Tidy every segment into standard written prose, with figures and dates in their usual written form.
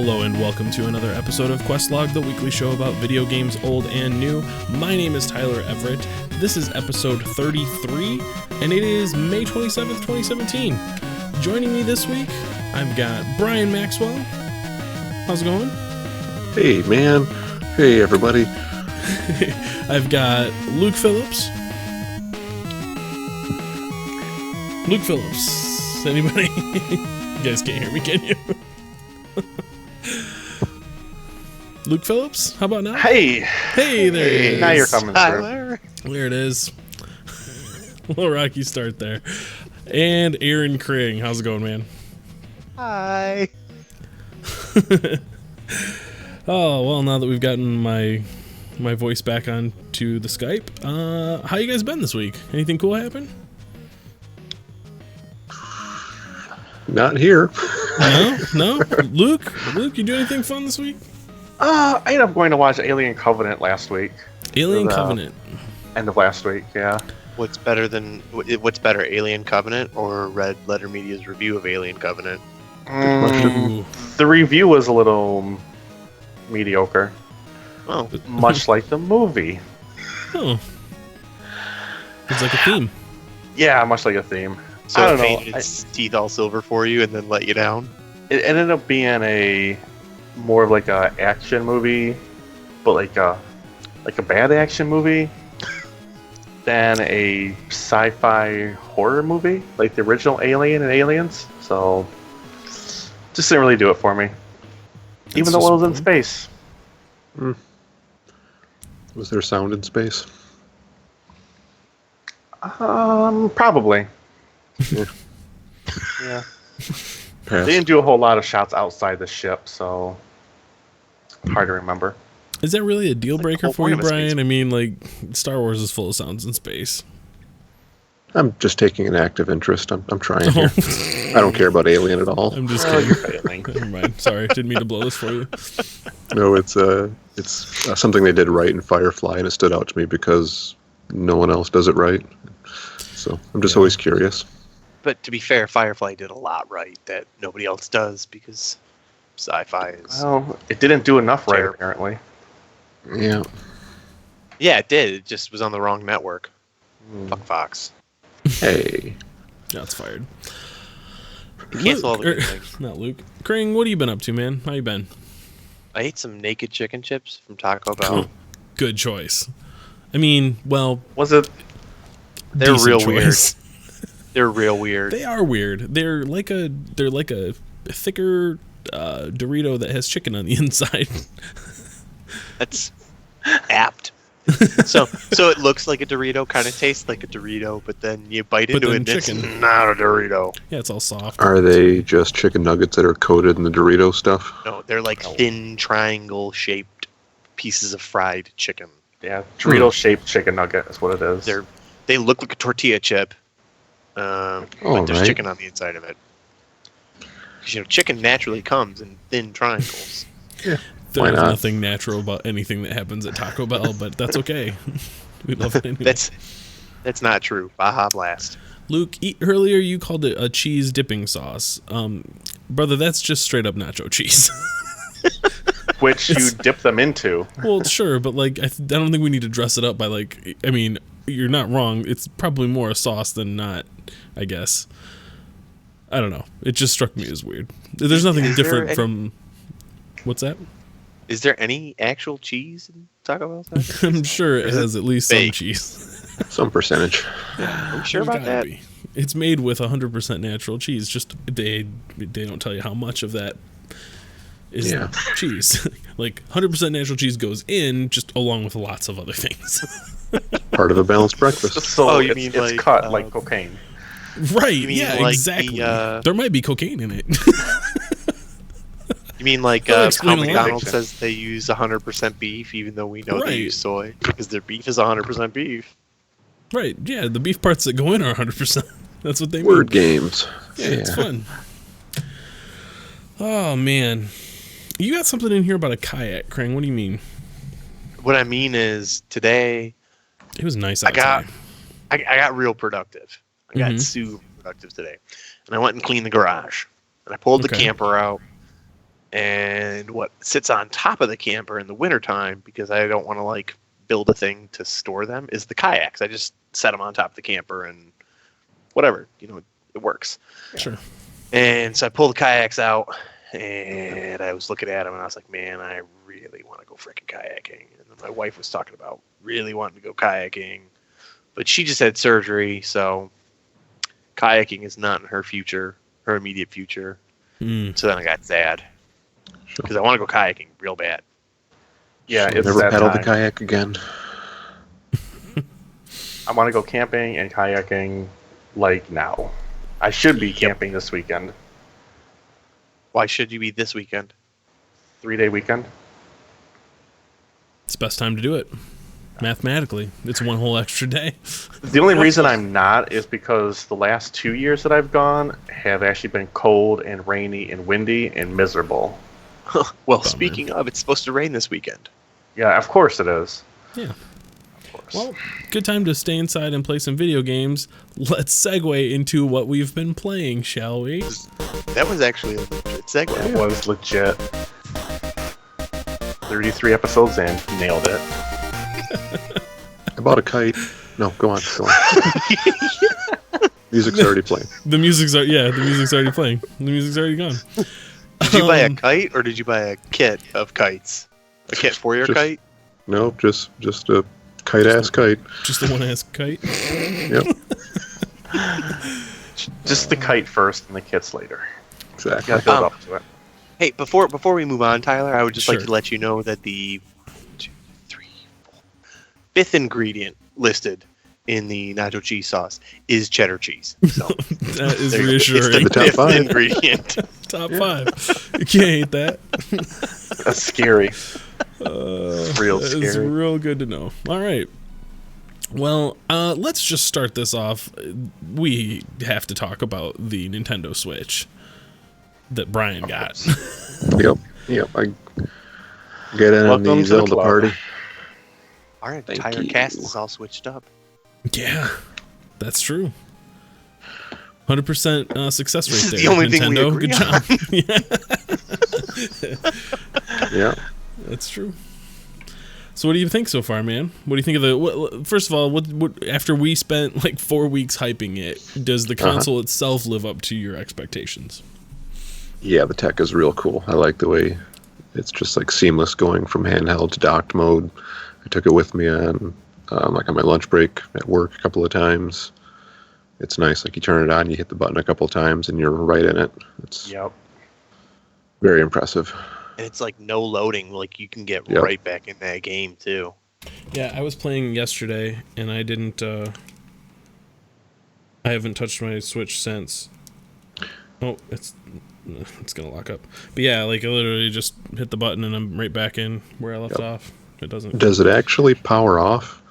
Hello and welcome to another episode of Questlog, the weekly show about video games old and new. My name is Tyler Everett. This is episode 33, and it is May 27th, 2017. Joining me this week, I've got Bryan Maxwell. How's it going? Hey, man. Hey, everybody. I've got Luke Phillips. Luke Phillips. Anybody? You guys can't hear me, can you? Luke Phillips, how about now? Hey there it is. Now you're coming through. There it is. A little rocky start there. And Aaron Kring, how's it going, man? Hi. Oh, well, now that we've gotten my voice back onto the Skype, how you guys been this week? Anything cool happen? Not here. No? Luke, you do anything fun this week? I ended up going to watch Alien Covenant last week. Alien Covenant. End of last week, yeah. What's better, Alien Covenant or Red Letter Media's review of Alien Covenant? The review was a little mediocre. Oh. Much like the movie. Oh. It's like a theme. Yeah, much like a theme. So I it don't know. painted its teeth all silver for you and then let you down? It ended up being more of like a action movie, but like a bad action movie than a sci-fi horror movie, like the original Alien and Aliens. So just didn't really do it for me. Even though it was in space. Was there sound in space? Probably. Yeah. Yeah. Pass. They didn't do a whole lot of shots outside the ship, so hard to remember. Is that really a deal Like breaker the whole for you, point of a space Brian? I mean, like, Star Wars is full of sounds in space. I'm just taking an active interest. I'm trying here. I don't care about Alien at all. I'm just Oh, you're kidding. failing. Never mind. Sorry, didn't mean to blow this for you. No, it's something they did right in Firefly, and it stood out to me because no one else does it right. So I'm just always curious. But to be fair, Firefly did a lot right that nobody else does because sci-fi is... Well, it didn't do enough right, Terrible. apparently. Yeah. Yeah, it did. It just was on the wrong network. Fuck Fox. Hey. Now it's fired. Cancel all the good things. Not Luke. Kring, what have you been up to, man? How you been? I ate some naked chicken chips from Taco Bell. Good choice. I mean, well, Was it? They're decent real choice. They're real weird. They are weird. They're like a thicker Dorito that has chicken on the inside. That's apt. So it looks like a Dorito, kind of tastes like a Dorito, but then you bite into then it and chicken. it's not a Dorito. Yeah, it's all soft. Are they just chicken nuggets that are coated in the Dorito stuff? No, they're like thin triangle-shaped pieces of fried chicken. Yeah, Dorito-shaped chicken nugget is what it is. They look like a tortilla chip, but there's right. chicken on the inside of it. Because chicken naturally comes in thin triangles. There's Why not? nothing natural about anything that happens at Taco Bell, but that's okay. We love it anyway. That's not true. Baja Blast. Luke, earlier you called it a cheese dipping sauce. Brother, that's just straight up nacho cheese. Which you dip them into. Well, sure, but like I don't think we need to dress it up by like. I mean, you're not wrong. It's probably more a sauce than not, I guess. I don't know. It just struck me as weird. There's nothing different from. What's that? Is there any actual cheese in Taco Bell? I'm sure it has at least some fake? cheese. Some percentage. Are you sure There's about gotta that? be. It's made with 100% natural cheese. Just they don't tell you how much of that is cheese. Like 100% natural cheese goes in just along with lots of other things. Part of a balanced breakfast. So you it's, mean it's like, cut like cocaine. Right? You mean Yeah, like exactly. the, there might be cocaine in it. You mean like That'll how explain a lot. McDonald's says they use 100% beef, even though we know Right. they use soy because their beef is 100% beef. Right? Yeah, the beef parts that go in are 100%. That's what they Word mean. games. Yeah, it's fun. Oh man, you got something in here about a kayak, Kring. What do you mean? What I mean is today It was nice I outside. got real productive. I got super productive today, and I went and cleaned the garage, and I pulled the Okay. camper out, And what sits on top of the camper in the wintertime, because I don't want to like build a thing to store them, is the kayaks. I just set them on top of the camper and whatever, it works. Sure. And so I pulled the kayaks out, and I was looking at them, and I was like, man, I really want to go freaking kayaking. And then my wife was talking about really wanting to go kayaking, but she just had surgery, so kayaking is not in her immediate future. So then I got sad because I want to go kayaking real bad. Yeah, I'll it's never that paddle the time. kayak again. I want to go camping and kayaking like now. I should be camping this weekend. Why should you be this weekend? 3-day weekend. It's the best time to do it. Mathematically, it's one whole extra day. The only reason I'm not is because the last 2 years that I've gone have actually been cold and rainy and windy and miserable. Well, speaking of, it's supposed to rain this weekend. Yeah, of course it is. Yeah. Of course. Well, good time to stay inside and play some video games. Let's segue into what we've been playing, shall we? That was actually a legit segue. It was legit. 33 episodes in, nailed it. I bought a kite. No, go on. Music's already playing. The music's already playing. The music's already gone. Did you buy a kite, or did you buy a kit of kites? A kit for your kite? No, just a kite-ass kite. Just the one ass kite. Yep, Just the kite first and the kits later. exactly. Gotta build up to it. Hey, before we move on, Tyler, I would just like Sure. to let you know that the 5th ingredient listed in the nacho cheese sauce is cheddar cheese. So That is there you go. reassuring. It's The the top 5. 5th ingredient. Top 5. You can't hate that. That's scary. Real It's scary. real good to know. All right. Well, let's just start this off. We have to talk about the Nintendo Switch that Bryan got. Yep. I get in on Welcome the to the Zelda club. party. Our Thank entire you. cast is all switched up. Yeah, that's true. 100% success rate This is there. the only thing we Nintendo. agree Good job. Yeah. That's true. So what do you think so far, man? What do you think of the... First of all, what after we spent like 4 weeks hyping it, does the console itself live up to your expectations? Yeah, the tech is real cool. I like the way it's just like seamless going from handheld to docked mode. I took it with me on like on my lunch break at work a couple of times. It's nice. Like you turn it on, you hit the button a couple of times, and you're right in it. It's Yep. very impressive. And it's like no loading. Like you can get Yep. right back in that game too. Yeah, I was playing yesterday, and I didn't... I haven't touched my Switch since. Oh, it's gonna lock up. But yeah, like I literally just hit the button, and I'm right back in where I left off. It doesn't... Does it actually power off?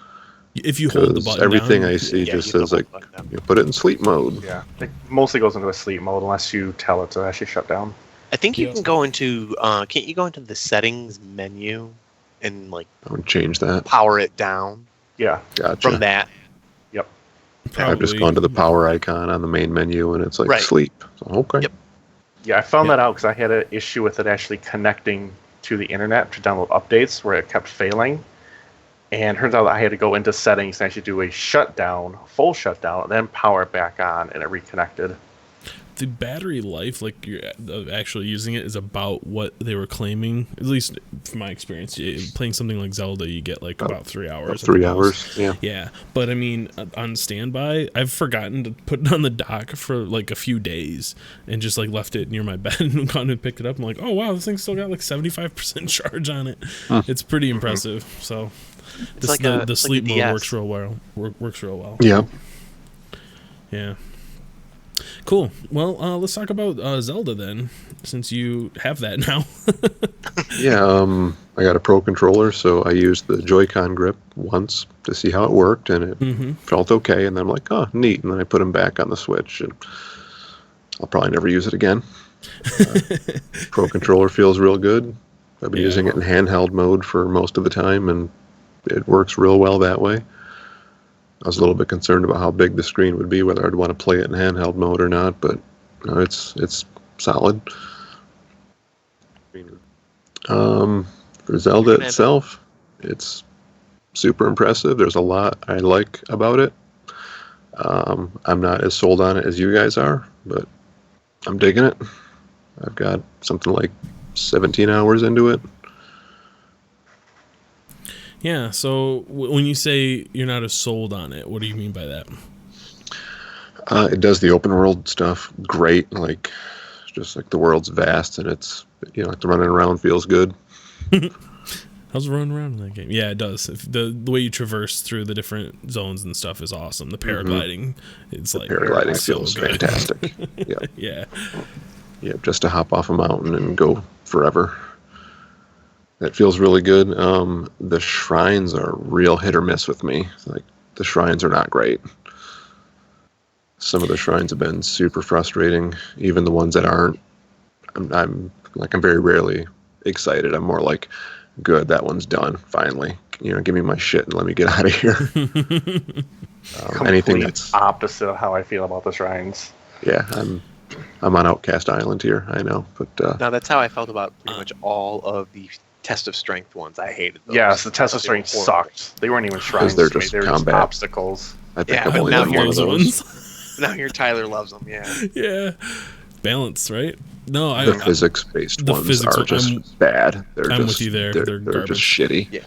If you hold the 'Cause button everything down, I see Yeah, just you says double like button down. you put it in sleep mode. Yeah. It mostly goes into a sleep mode unless you tell it to actually shut down. I think you Yeah. can go into. Can't you go into the settings menu and like I would change that. power it down Yeah. Gotcha. from that? Yep. I've just gone to the power icon on the main menu, and it's like Right. sleep. So, okay. Yep. Yeah, I found Yeah. that out because I had an issue with it actually connecting to the internet to download updates where it kept failing. And turns out I had to go into settings and actually do a shutdown, full shutdown, and then power it back on, and it reconnected. The battery life, like you're actually using it, is about what they were claiming. At least from my experience, playing something like Zelda, you get like about 3 hours. at the 3 most. hours. Yeah. Yeah, but I mean, on standby, I've forgotten to put it on the dock for like a few days and just like left it near my bed and gone and picked it up. I'm like, oh wow, this thing's still got like 75% charge on it. It's pretty impressive. So It's like a the it's sleep like a mode DS. works real well. Works real well. Yeah. Yeah. Cool. Well, let's talk about Zelda then, since you have that now. Yeah, I got a Pro controller, so I used the Joy-Con grip once to see how it worked, and it felt okay. And then I'm like, oh, neat. And then I put them back on the Switch, and I'll probably never use it again. Pro controller feels real good. I've been Yeah. using it in handheld mode for most of the time, and it works real well that way. I was a little bit concerned about how big the screen would be, whether I'd want to play it in handheld mode or not, but no, it's solid. For Zelda itself, it's super impressive. There's a lot I like about it. I'm not as sold on it as you guys are, but I'm digging it. I've got something like 17 hours into it. Yeah, so when you say you're not as sold on it, what do you mean by that? It does the open world stuff great. Like, just like the world's vast, and it's, like the running around feels good. How's running around in that game? Yeah, it does. The way you traverse through the different zones and stuff is awesome. The paragliding, it's like Paragliding so feels good. fantastic. Yeah. Yeah. Yeah, just to hop off a mountain and go forever. That feels really good. The shrines are real hit or miss with me. Like, the shrines are not great. Some of the shrines have been super frustrating. Even the ones that aren't, I'm very rarely excited. I'm more like, good, that one's done. Finally, give me my shit and let me get out of here. Anything that's opposite of how I feel about the shrines. Yeah, I'm on Outcast Island here. I know, but Now that's how I felt about pretty much all of the Test of Strength ones. I hated those. Yes, the Test of Strength sucked. They weren't even shrines. they're to me. just They were combat. just obstacles. I think Yeah, I've but only now done one of those. Now here Tyler loves them. Yeah. Yeah. Balance, right? No, The physics-based the ones physics are one- just bad. They're I'm just, with you there. They're They're garbage. just shitty. Yeah.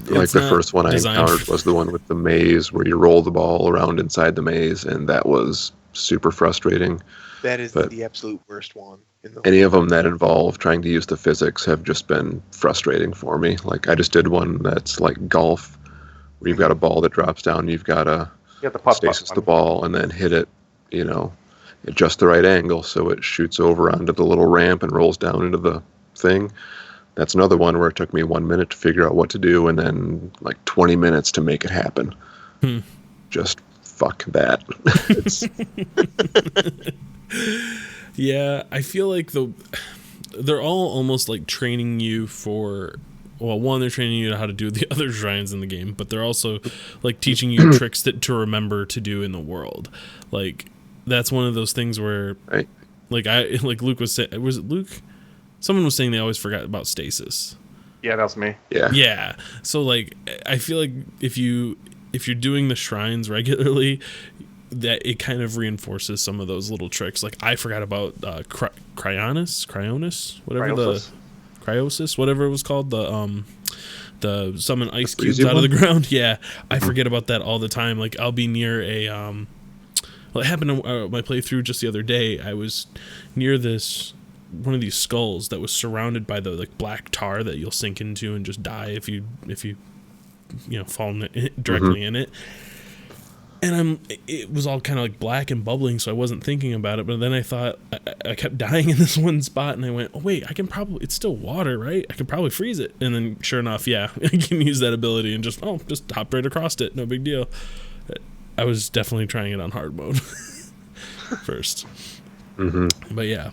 Like the first one I designed encountered was the one with the maze where you roll the ball around inside the maze, and that was super frustrating. That is But the absolute worst one. Any of them that involve trying to use the physics have just been frustrating for me. Like, I just did one that's like golf, where you've got a ball that drops down, and you've got to You got the putt stasis the button. ball and then hit it, at just the right angle so it shoots over onto the little ramp and rolls down into the thing. That's another one where it took me 1 minute to figure out what to do and then like 20 minutes to make it happen. Just fuck that. Yeah, I feel like they're all almost like training you for, well, one, they're training you how to do the other shrines in the game, but they're also like teaching you tricks to remember to do in the world. Like, that's one of those things where, Right. like Luke was saying, was it Luke? Someone was saying they always forgot about stasis. Yeah, that was me. Yeah. Yeah. So like, I feel like if you're doing the shrines regularly, that it kind of reinforces some of those little tricks. Like, I forgot about cryonis, whatever Cryosis? cryosis, whatever it was called, the summon ice The cubes freezy out of the one? ground. Yeah, I forget about that all the time. Like, I'll be near a well, it happened on my playthrough just the other day. I was near one of these skulls that was surrounded by the like black tar that you'll sink into and just die if you fall directly in it. And it was all kind of like black and bubbling, so I wasn't thinking about it. But then I thought, I kept dying in this one spot, and I went, oh wait, it's still water, right? I can probably freeze it. And then sure enough, yeah, I can use that ability and just hop right across it, no big deal. I was definitely trying it on hard mode first. But yeah.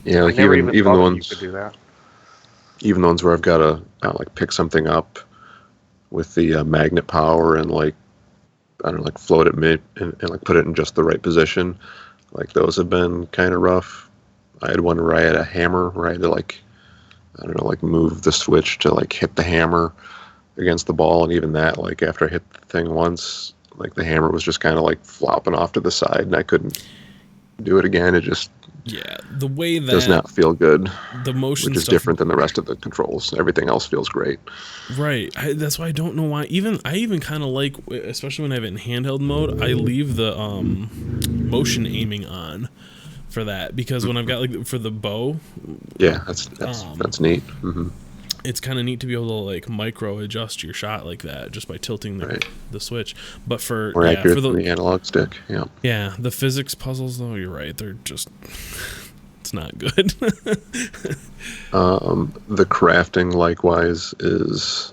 Yeah, like I never even the thought that ones, you could do that. even the ones where I've got to like pick something up with the magnet power and like, I don't know, like float it mid and like put it in just the right position. Like, those have been kind of rough. I had one where I had a hammer where I had to like, I don't know, like move the switch to like hit the hammer against the ball, and even that, like after I hit the thing once, like the hammer was just kind of like flopping off to the side, and I couldn't do it again. It just The way that does not feel good, the motion which is stuff, different than the rest of the controls. Everything else feels great. right? That's why I don't know why. I even kind of like, especially when I have it in handheld mode, I leave the motion aiming on for that, because when I've got like for the bow, Yeah, that's neat. it's kind of neat to be able to like micro adjust your shot like that just by tilting the switch. But for More accurate for than the analog stick. Yeah. the physics puzzles though, you're right, they're just it's not good. The crafting likewise is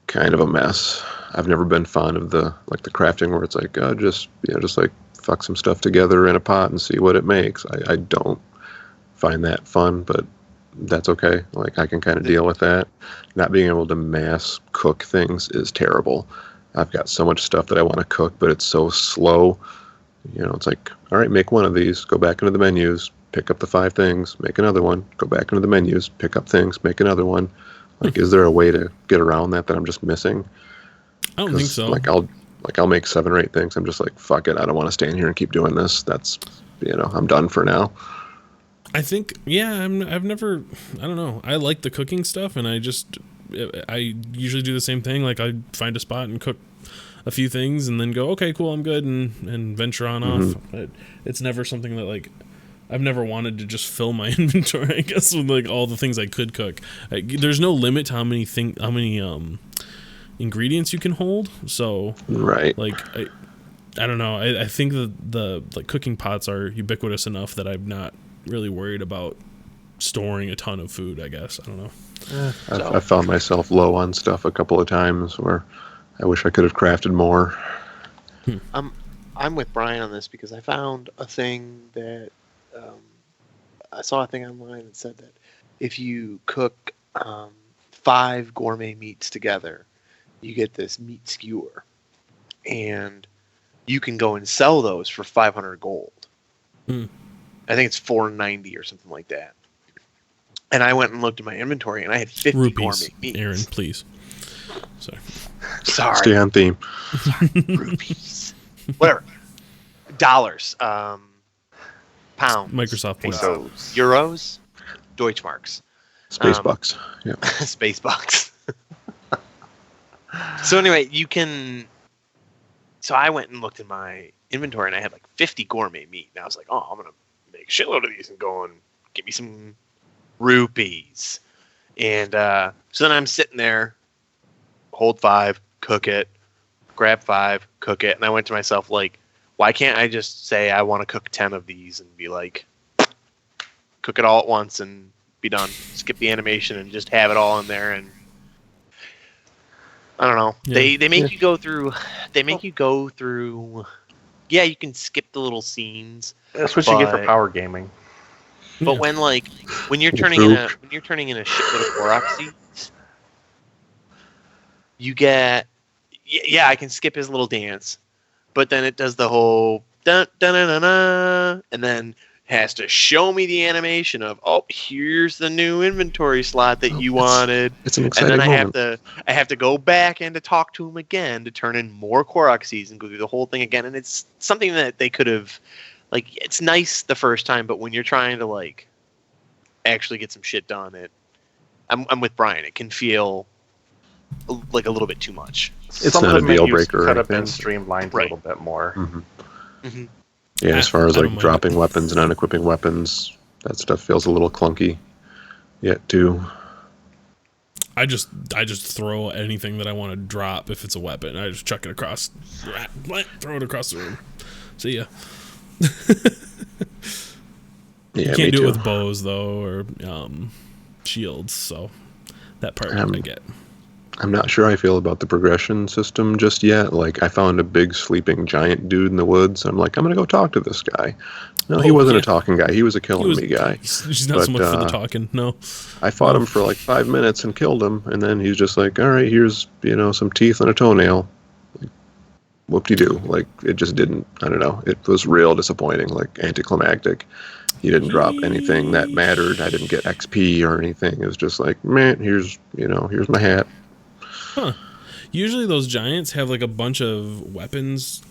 kind of a mess. I've never been fond of the crafting where it's like just like fuck some stuff together in a pot and see what it makes. I don't find that fun, but that's okay. Like, I can kind of deal with that. Not being able to mass cook things is terrible. I've got so much stuff that I want to cook, but it's so slow. You know, it's like, all right, make one of these, go back into the menus, pick up the 5 things, make another one, go back into the menus, pick up things, make another one. Like, is there a way to get around that I'm just missing? I don't think so. I'll make 7 or 8 things. I'm just like, fuck it, I don't want to stand here and keep doing this. That's, I'm done for now. I think, yeah, I've never, I don't know. I like the cooking stuff, and I usually do the same thing. Like, I find a spot and cook a few things and then go, okay, cool, I'm good, and venture on off. It's never something that, like, I've never wanted to just fill my inventory, I guess, with, like, all the things I could cook. There's no limit to how many ingredients you can hold. So, right. Like, I don't know. I think that the like cooking pots are ubiquitous enough that I'm not really worried about storing a ton of food, I guess. I don't know. I found myself low on stuff a couple of times where I wish I could have crafted more. I'm with Bryan on this because I found a thing that I saw a thing online that said that if you cook 5 gourmet meats together, you get this meat skewer, and you can go and sell those for 500 gold. I think it's 490 or something like that. And I went and looked at my inventory, and I had 50 Rupees, gourmet meats. Aaron, please. Sorry. Stay on theme. Sorry. Rupees. Whatever. Dollars. Pounds. Microsoft points. Euros. Deutschmarks. Space bucks. Yeah. Space bucks. So anyway, you can... So I went and looked in my inventory, and I had like 50 gourmet meat. And I was like, oh, I'm going to make a shitload of these and go and get me some rupees. And so then I'm sitting there, hold 5, cook it, grab 5, cook it. And I went to myself, like, why can't I just say I want to cook 10 of these and be like, cook it all at once and be done. Skip the animation and just have it all in there. And I don't know. Yeah. They make you go through. They make you go through. Yeah, you can skip the little scenes. That's what you get for power gaming. But when you're turning in a shitload of Korok seeds, you get. Yeah, I can skip his little dance, but then it does the whole dun dun dun dun, and then has to show me the animation of, oh, here's the new inventory slot that you wanted. It's an exciting and then moment. I have to go back and to talk to him again to turn in more Korok seeds and go through the whole thing again. And it's something that they could have, like, it's nice the first time, but when you're trying to, like, actually get some shit done, I'm with Bryan. It can feel like a little bit too much. It's Some not of a the deal menus breaker. could have been streamlined Right. a little bit more. Mm-hmm. Yeah, as far as I like don't mind dropping weapons and unequipping weapons, that stuff feels a little clunky yet too. I just throw anything that I want to drop if it's a weapon. I just chuck it across, throw it across the room. See ya. Yeah, You can't do too. it with bows though, or shields. So that part I get. I'm not sure I feel about the progression system just yet. Like, I found a big sleeping giant dude in the woods. I'm like, I'm going to go talk to this guy. No, he wasn't a talking guy. He was a killing me guy. He's not so much for the talking, no. I fought him for like 5 minutes and killed him, and then he's just like, all right, here's, some teeth and a toenail. Like, whoop-de-doo. Like, it just didn't, I don't know. It was real disappointing, like anticlimactic. He didn't drop anything that mattered. I didn't get XP or anything. It was just like, man, here's my hat. Huh. Usually those giants have like a bunch of weapons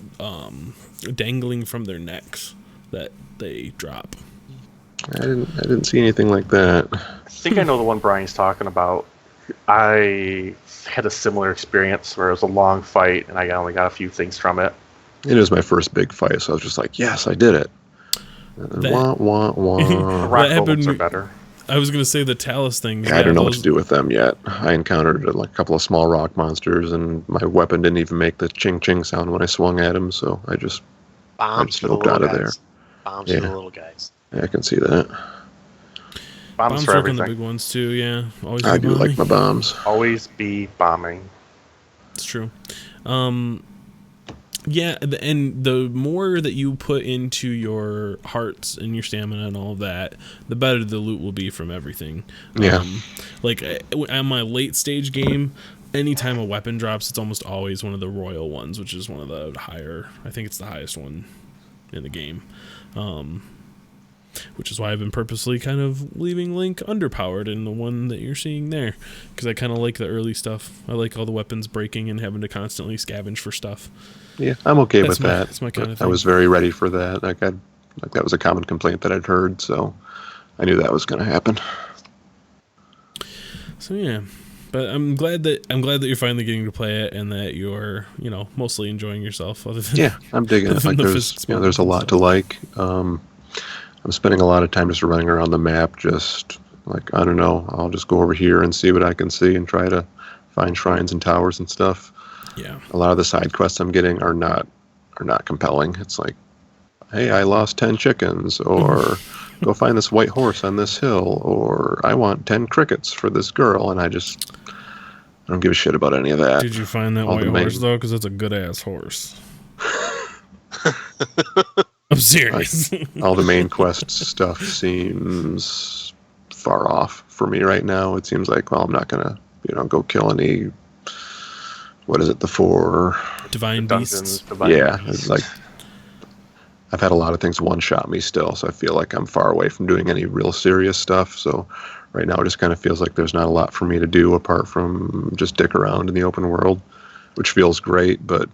dangling from their necks that they drop. I didn't see anything like that. I think I know the one Bryan's talking about. I had a similar experience where it was a long fight and I only got a few things from it. It was my first big fight, so I was just like, yes, I did it. Wah, wah, wah. The rock golems are better. I was going to say the Talus things. Yeah, I don't know what to do with them yet. I encountered like a couple of small rock monsters, and my weapon didn't even make the ching-ching sound when I swung at them, so I just noped out of there. Bombs for the little guys. Yeah, I can see that. Bombs for work on everything. the big ones too, yeah. Always I be do bombing. like my bombs. Always be bombing. It's true. Yeah, and the more that you put into your hearts and your stamina and all of that, the better the loot will be from everything. Yeah. Like, on my late stage game, anytime a weapon drops, it's almost always one of the royal ones, which is one of the higher, I think it's the highest one in the game. Which is why I've been purposely kind of leaving Link underpowered in the one that you're seeing there, because I kind of like the early stuff. I like all the weapons breaking and having to constantly scavenge for stuff. Yeah, I'm okay That's with that. That's my kind of I thing. was very ready for that. Like that was a common complaint that I'd heard, so I knew that was going to happen. So yeah, but I'm glad that you're finally getting to play it and that you're mostly enjoying yourself. Other than I'm digging it. Like there's a lot to like. I'm spending a lot of time just running around the map, just like, I don't know, I'll just go over here and see what I can see and try to find shrines and towers and stuff. Yeah. A lot of the side quests I'm getting are not compelling. It's like, hey, I lost 10 chickens, or go find this white horse on this hill, or I want 10 crickets for this girl, and I don't give a shit about any of that. Did you find that white horse, though? Because it's a good-ass horse. I'm serious. All the main quest stuff seems far off for me right now. It seems like, well, I'm not going to, go kill any, what is it, the 4... Divine Beasts? It's like, I've had a lot of things one-shot me still, so I feel like I'm far away from doing any real serious stuff. So right now it just kind of feels like there's not a lot for me to do apart from just dick around in the open world, which feels great, but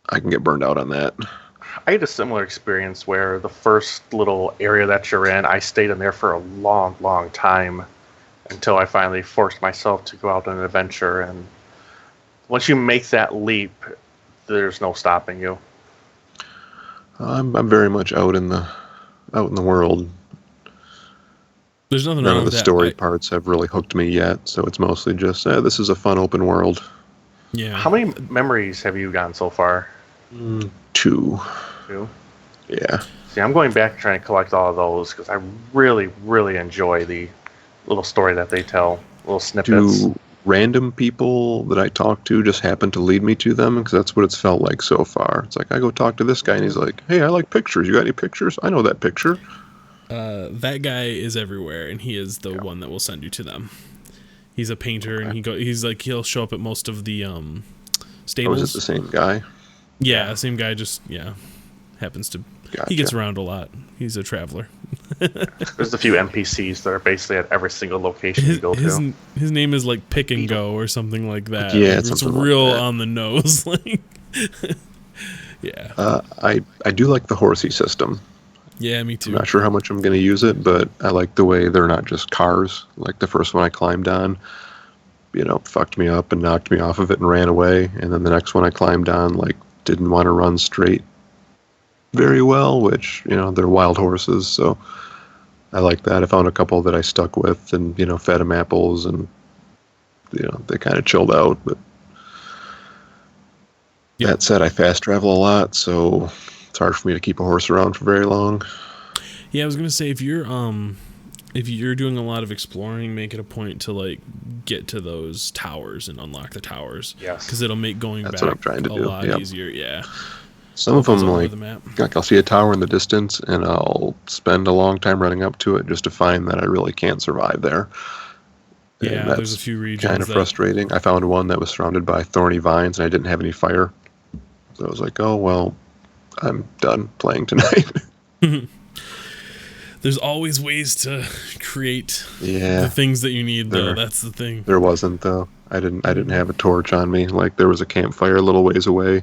I can get burned out on that. I had a similar experience where the first little area that you're in, I stayed in there for a long, long time until I finally forced myself to go out on an adventure. And once you make that leap, there's no stopping you. I'm very much out in the world. There's nothing None wrong of the with that. story parts have really hooked me yet, so it's mostly just this is a fun open world. Yeah. How many memories have you gotten so far? 2. Yeah. See, I'm going back trying to collect all of those because I really, really enjoy the little story that they tell, little snippets. Do random people that I talk to just happen to lead me to them? Because that's what it's felt like so far. It's like, I go talk to this guy and he's like, hey, I like pictures. You got any pictures? I know that picture. That guy is everywhere, and he is the one that will send you to them. He's a painter, and he'll show up at most of the stables. Oh, is it the same guy? Yeah, same guy, just, happens to... Gotcha. He gets around a lot. He's a traveler. There's a few NPCs that are basically at every single location you go to. His name is like Pick and Go or something like that. Yeah, like, it's real on the nose. Yeah. I do like the horsey system. Yeah, me too. I'm not sure how much I'm going to use it, but I like the way they're not just cars. Like the first one I climbed on, fucked me up and knocked me off of it and ran away. And then the next one I climbed on, didn't want to run straight very well, which, they're wild horses, so I like that. I found a couple that I stuck with and, fed them apples and, they kind of chilled out. But that said, I fast travel a lot, so it's hard for me to keep a horse around for very long. Yeah, I was going to say, if you're doing a lot of exploring, make it a point to, get to those towers and unlock the towers. Yes. Because it'll make going That's back what I'm trying to a do. lot easier, yeah. Some of them, the I'll see a tower in the distance, and I'll spend a long time running up to it just to find that I really can't survive there. Yeah, there's a few regions kind of frustrating. I found one that was surrounded by thorny vines, and I didn't have any fire. So I was like, oh, well, I'm done playing tonight. There's always ways to create the things that you need, though. That's the thing. There wasn't, though. I didn't have a torch on me. There was a campfire a little ways away.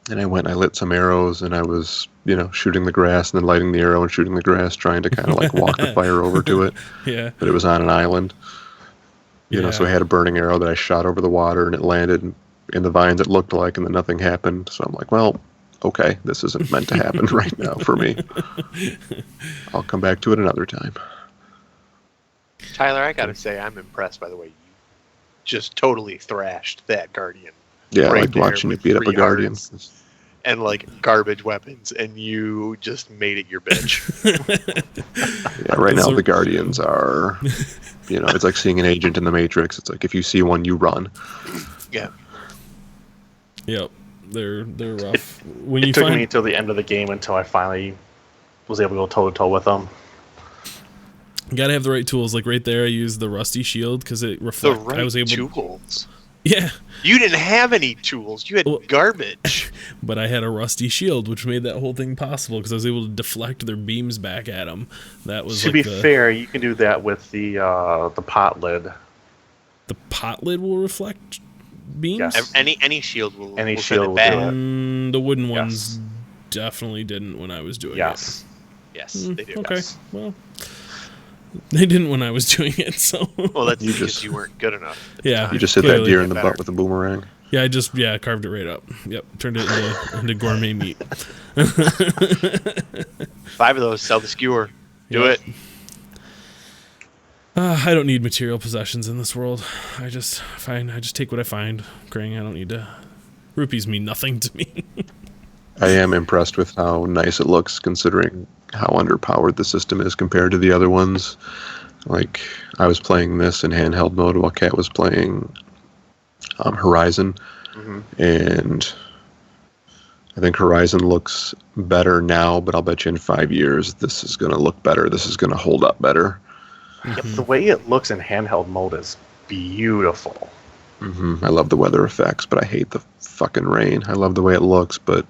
And I went and I lit some arrows, and I was, shooting the grass and then lighting the arrow and shooting the grass, trying to kind of walk the fire over to it. Yeah. But it was on an island. So I had a burning arrow that I shot over the water, and it landed in the vines it looked like, and then nothing happened. So I'm like, well, okay, this isn't meant to happen right now for me. I'll come back to it another time. Tyler, I gotta say, I'm impressed by the way you just totally thrashed that Guardian. Yeah, right I like watching you beat up a Guardian. And garbage weapons, and you just made it your bitch. Yeah, right now the Guardians are, it's like seeing an agent in the Matrix. It's like if you see one, you run. Yeah. Yep, they're rough. It took me till the end of the game until I finally was able to go toe to toe with them. You gotta have the right tools. Right there, I used the rusty shield because it reflects. The right tools. Yeah. You didn't have any tools. You had garbage. But I had a rusty shield, which made that whole thing possible because I was able to deflect their beams back at them. That was to be fair, you can do that with the pot lid. The pot lid will reflect beams? Yes. Any shield will. Any will shield send it will back. do it. The wooden ones definitely didn't when I was doing Yes. Yes, they do. Okay, Yes. well, they didn't when I was doing it, so. Well, that's You because just- you weren't good enough. Yeah. You just hit Clearly. that deer in the Better. butt with a boomerang. Yeah, I just carved it right up. Yep, turned it into gourmet meat. 5 of those, sell the skewer. Do Yep. it. I don't need material possessions in this world. I just take what I find. Kring, I don't need to. Rupees mean nothing to me. I am impressed with how nice it looks considering how underpowered the system is compared to the other ones. Like, I was playing this in handheld mode while Kat was playing Horizon, and I think Horizon looks better now, but I'll bet you in 5 years this is going to look better. This is going to hold up better. Yep, the way it looks in handheld mode is beautiful. I love the weather effects, but I hate the fucking rain. I love the way it looks, but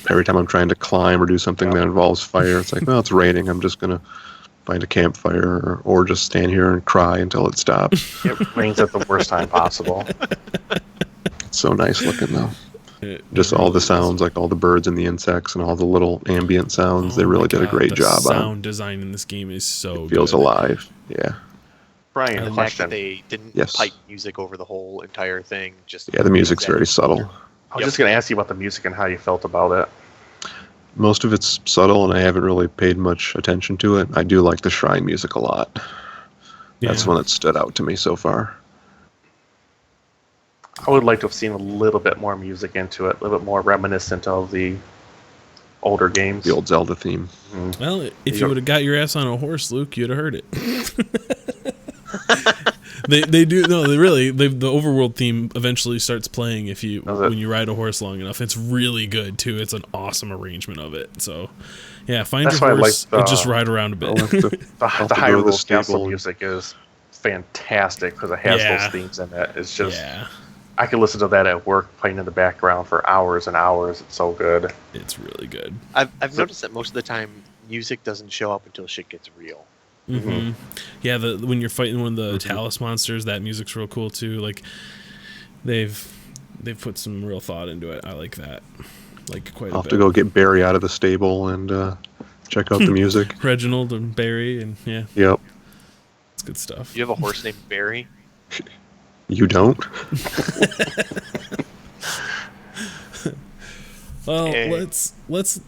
every time I'm trying to climb or do something that involves fire, it's like, well, it's raining. I'm just going to find a campfire or just stand here and cry until it stops. It rains at the worst time possible. It's so nice looking, though. Just all the sounds, like all the birds and the insects and all the little ambient sounds, they really did a great job on. The sound design in this game is so It feels good. alive. Yeah. Brian, And the fact question. that they didn't Yes. pipe music over the whole entire thing. Yeah, the music's very subtle. I was just going to ask you about the music and how you felt about it. Most of it's subtle, and I haven't really paid much attention to it. I do like the shrine music a lot. That's Yeah. one that stood out to me so far. I would like to have seen a little bit more music into it, a little bit more reminiscent of the older games. The old Zelda theme. Well, if you would have got your ass on a horse, Luke, you'd have heard it. They do no, the overworld theme eventually starts playing if you Does it? when you ride a horse long enough. It's really good too. It's an awesome arrangement of it. So, yeah, find That's your why I horse like and just ride around a bit. I'll have to, The I'll have to go to Hyrule the Castle stable. music is fantastic because it has Yeah. those themes in it. It's just, Yeah, I could listen to that at work playing in the background for hours and hours. It's so good. it's really good. I've noticed that most of the time, music doesn't show up until shit gets real. Yeah, when you're fighting one of the Talus monsters, that music's real cool too. Like they've put some real thought into it. I like that. Like quite I'll a have bit. to go get Barry out of the stable and check out the music. Reginald and Barry and yeah, Yep. it's good stuff. You have a horse named Barry. You don't? Well, Hey. let's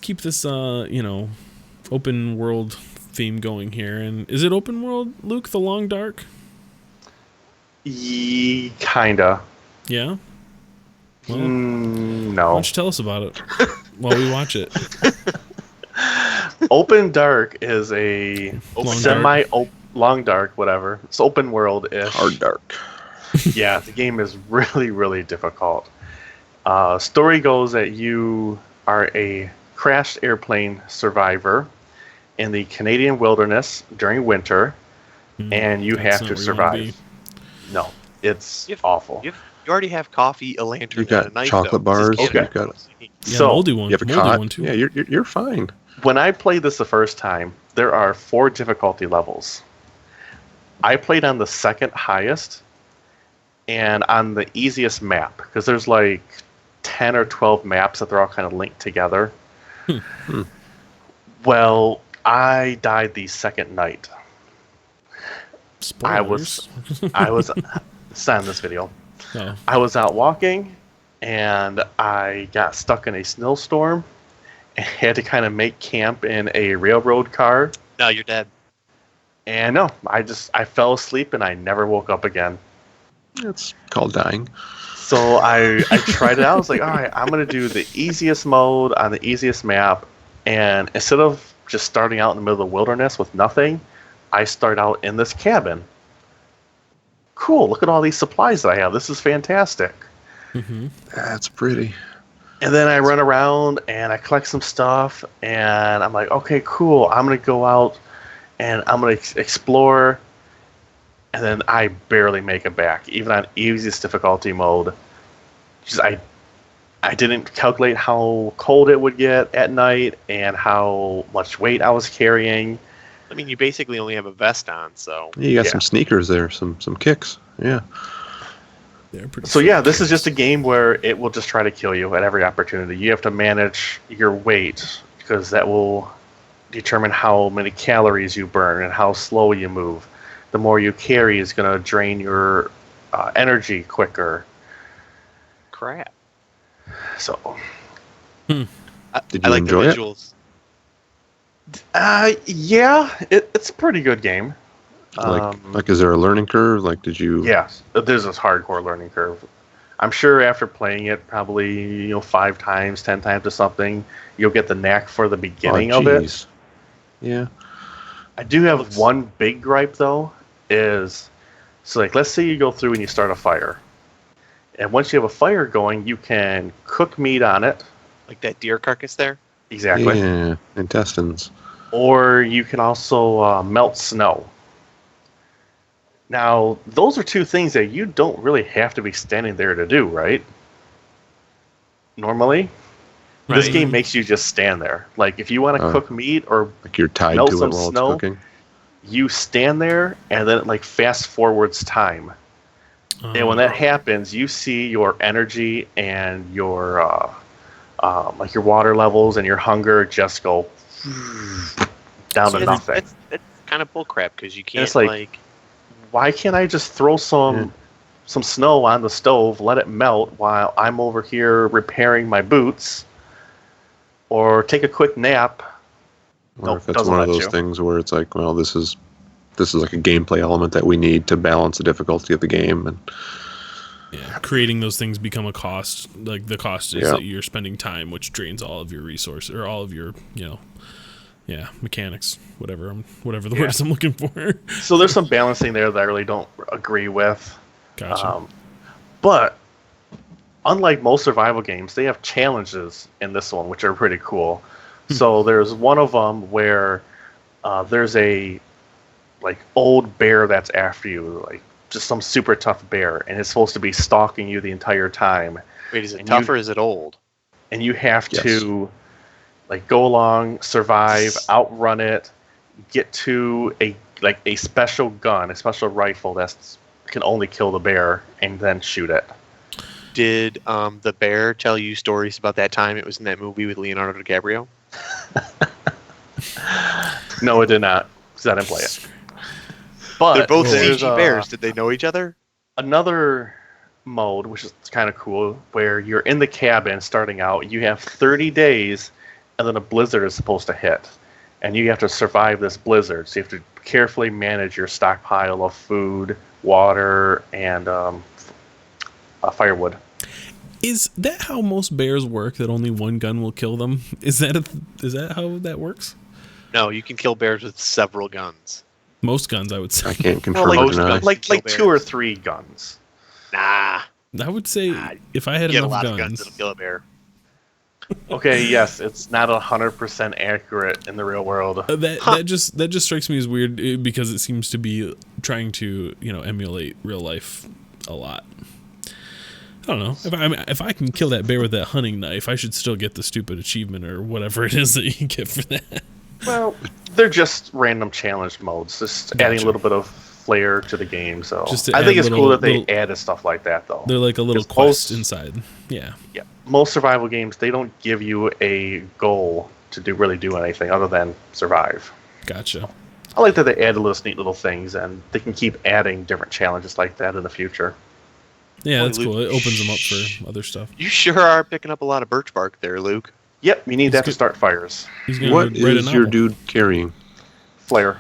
keep this open world theme going here. And is it open world, Luke? The Long Dark? Kinda. Yeah. Well, why No. don't you tell us about it while we watch it? Open Dark is a Long long dark, whatever. It's open world ish. Hard dark. Yeah, the game is really, really difficult. Story goes that you are a crashed airplane survivor in the Canadian wilderness during winter, and you That's have not to where you wanna survive. No, it's You have- awful. You already have coffee, a lantern, You got and a knife. chocolate though. This is bars, Canada. you've got- Yeah, So, moldy one. You have a moldy cot? one too. Yeah, you're fine. when I played this the first time, there are 4 difficulty levels. I played on the second highest and on the easiest map because there's like 10 or 12 maps that they're all kind of linked together. Well, I died the second night. Spoilers. I was it's not in this video. Oh. I was out walking and I got stuck in a snowstorm and had to kind of make camp in a railroad car. No, you're dead. And no, I fell asleep and I never woke up again. It's called dying. So I tried it out. I was like, all right, I'm going to do the easiest mode on the easiest map. And instead of just starting out in the middle of the wilderness with nothing, I start out in this cabin. Cool, look at all these supplies that I have. This is fantastic. That's pretty. And then I run around and I collect some stuff. And I'm like, okay, cool. I'm going to go out and I'm going to explore. and then I barely make it back, even on easiest difficulty mode. Just I didn't calculate how cold it would get at night and how much weight I was carrying. I mean, you basically only have a vest on, so... You got some sneakers there, some kicks. Yeah. They're pretty So yeah, this is just a game where it will just try to kill you at every opportunity. You have to manage your weight because that will determine how many calories you burn and how slow you move. The more you carry is going to drain your energy quicker. Crap. So, Did I you like enjoy the it? visuals. yeah, it's a pretty good game. Like, is there a learning curve? Like, did you? Yeah, there's this hardcore learning curve. I'm sure after playing it probably 5 times, 10 times or something, you'll get the knack for the beginning of it. Yeah. I do have one big gripe though, is so like let's say you go through and you start a fire. And once you have a fire going, you can cook meat on it. Like that deer carcass there? Exactly. Yeah, intestines. Or you can also melt snow. Now, those are 2 things that you don't really have to be standing there to do, right? Normally. Right. This game makes you just stand there. Like, if you want to cook meat or Like you're tied melt to some it while snow, it's cooking. you stand there and then it like fast forwards time. And when that happens, you see your energy and your like your water levels and your hunger just go down to nothing. That's kind of bullcrap because you can't it's like, why can't I just throw some snow on the stove, let it melt while I'm over here repairing my boots, or take a quick nap? Or if it's one of those things where it's like, well, this is like a gameplay element that we need to balance the difficulty of the game, and creating those things become a cost. Like the cost is that you're spending time, which drains all of your resources or all of your mechanics, whatever the word is I'm looking for. So there's some balancing there that I really don't agree with. Gotcha. But unlike most survival games, they have challenges in this one, which are pretty cool. So there's one of them where there's a like old bear that's after you, like just some super tough bear, and it's supposed to be stalking you the entire time. Wait, is it tough or is it old? And you have to like go along, survive, outrun it, get to a special gun, a special rifle that can only kill the bear, and then shoot it. Did the bear tell you stories about that time it was in that movie with Leonardo DiCaprio? No, it did not, because I didn't play it. But they're both there's CG bears. Did they know each other? Another mode, which is kind of cool, where you're in the cabin starting out. You have 30 days, and then a blizzard is supposed to hit. And you have to survive this blizzard. So you have to carefully manage your stockpile of food, water, and firewood. Is that how most bears work? That only one gun will kill them? Is that how that works? No, you can kill bears with several guns. Most guns, I would say. I can't confirm Well, or deny. like 2 or 3 guns. Nah. I would say if I had Get a enough lot guns, of guns, it'll kill a bear. Okay, yes, it's not 100% accurate in the real world. that just strikes me as weird because it seems to be trying to emulate real life a lot. I don't know. If I can kill that bear with that hunting knife, I should still get the stupid achievement or whatever it is that you get for that. Well, they're just random challenge modes, just adding a little bit of flair to the game. So I think it's cool that they added stuff like that, though. They're like a little quest inside. Yeah. Yeah. Most survival games, they don't give you a goal to really do anything other than survive. Gotcha. I like that they add neat little things, and they can keep adding different challenges like that in the future. Yeah, that's cool. It opens them up for other stuff. You sure are picking up a lot of birch bark there, Luke. Yep, you need that to start fires. What is your dude carrying? Flare.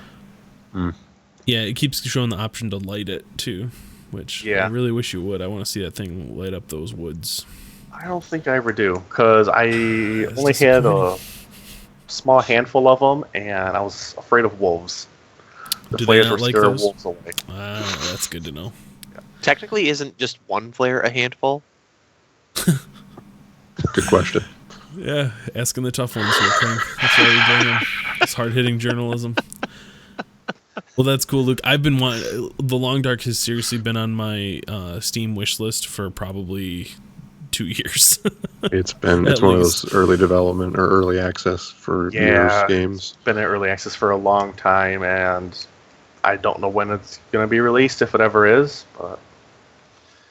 Yeah, it keeps showing the option to light it too, which I really wish you would. I want to see that thing light up those woods. I don't think I ever do, because I only had a small handful of them, and I was afraid of wolves. The flares were scaring wolves away. That's good to know. Technically, isn't just one flare a handful? Good question. Yeah, asking the tough ones here, Kring. That's why we bring in this hard-hitting journalism. Well, that's cool, Luke. I've been The Long Dark has seriously been on my Steam wish list for probably 2 years. It's one of those early development or early access for years games. It's been in early access for a long time, and I don't know when it's going to be released, if it ever is. But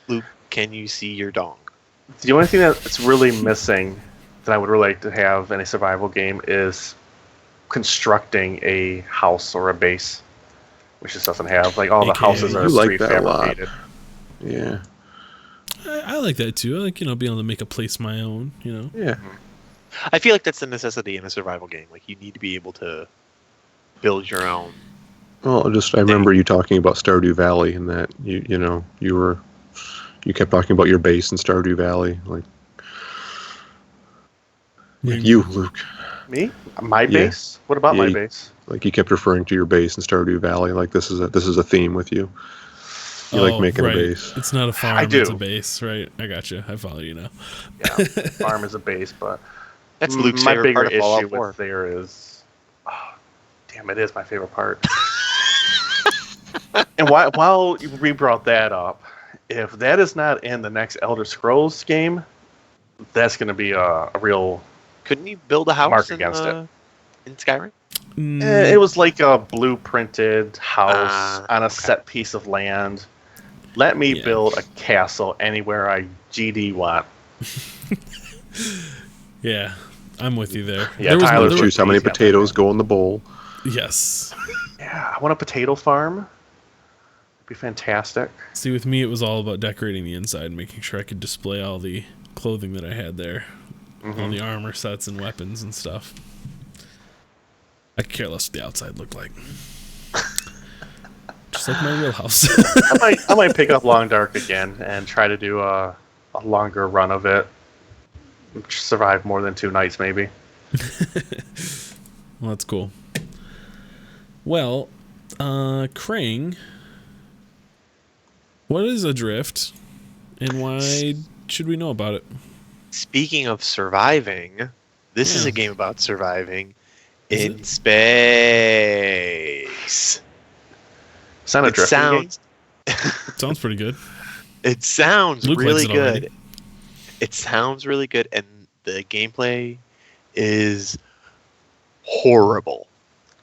Luke, can you see your dong? the only thing that's really missing that I would really like to have in a survival game is constructing a house or a base, which just doesn't have. Like, all the houses are prefabricated. Yeah. I like that too. I like, being able to make a place my own, Yeah. I feel like that's a necessity in a survival game. Like, you need to be able to build your own. Well, I remember you talking about Stardew Valley, and that you kept talking about your base in Stardew Valley, like you, Luke. Me? My base? What about my base? Like, you kept referring to your base in Stardew Valley, like this is a theme with you. You like making a base. It's not a farm, it's a base, right? I got you. I follow you now. Yeah, farm is a base, but that's Luke's my favorite bigger part of Fallout issue 4. with there is, damn, it is my favorite part. And while we brought that up, if that is not in the next Elder Scrolls game, that's going to be a real. Couldn't you build a house mark against it in Skyrim? It was like a blueprinted house on a set piece of land. Let me build a castle anywhere I GD want. Yeah, I'm with you there. Yeah, Tyler, choose how many potatoes go in the bowl. Yes. Yeah, I want a potato farm. It'd be fantastic. See, with me, it was all about decorating the inside and making sure I could display all the clothing that I had there. All the armor sets and weapons and stuff. I could care less what the outside looked like. Just like my real house. I might pick up Long Dark again and try to do a longer run of it. Survive more than 2 nights, maybe. Well, that's cool. Well, Kring, what is Adrift, and why should we know about it? Speaking of surviving, this is a game about surviving in space. Sound a drifting game? Sounds pretty good. It sounds Luke really likes it good. already. It sounds really good, and the gameplay is horrible.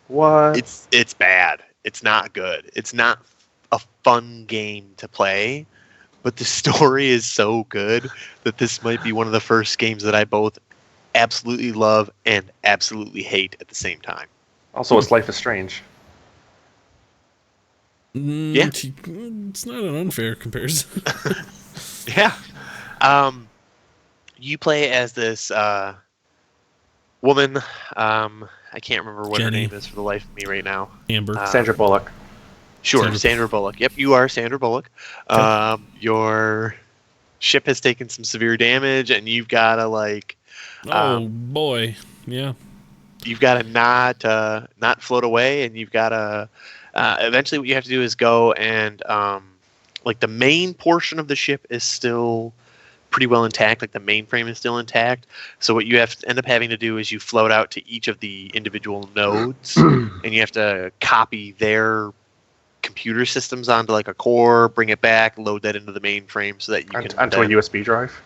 What? It's bad. It's not good. It's not a fun game to play, but the story is so good that this might be one of the first games that I both absolutely love and absolutely hate at the same time. Also, it's Life is Strange. Yeah. It's not an unfair comparison. Yeah. You play as this woman. I can't remember what her Jenny. name is for the life of me right now. Amber. Sandra Bullock. Sure, Sandra Bullock. Yep, you are Sandra Bullock. Okay. Your ship has taken some severe damage, and you've got to Oh boy, yeah. you've got to not float away, and you've got to. Eventually, what you have to do is go and the main portion of the ship is still pretty well intact. Like, the mainframe is still intact. So what you have to end up having to do is you float out to each of the individual nodes, and you have to copy their computer systems onto a core, bring it back, load that into the mainframe so that you can Onto a USB drive?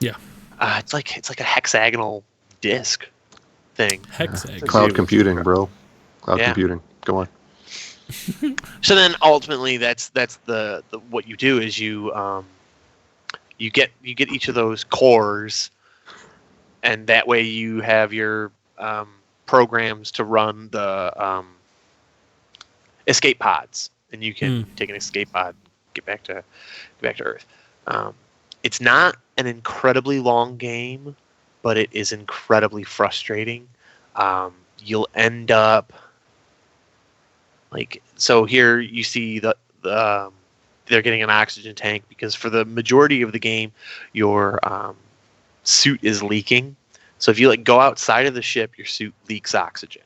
Yeah. It's like a hexagonal disk thing. Hexag. Cloud computing, bro. Cloud computing. Go on. So then ultimately that's the what you do is you get each of those cores, and that way you have your programs to run the escape pods, and you can take an escape pod, get back to Earth. It's not an incredibly long game, but it is incredibly frustrating. You'll end up so here you see they're getting an oxygen tank because for the majority of the game your suit is leaking. So if you go outside of the ship, your suit leaks oxygen.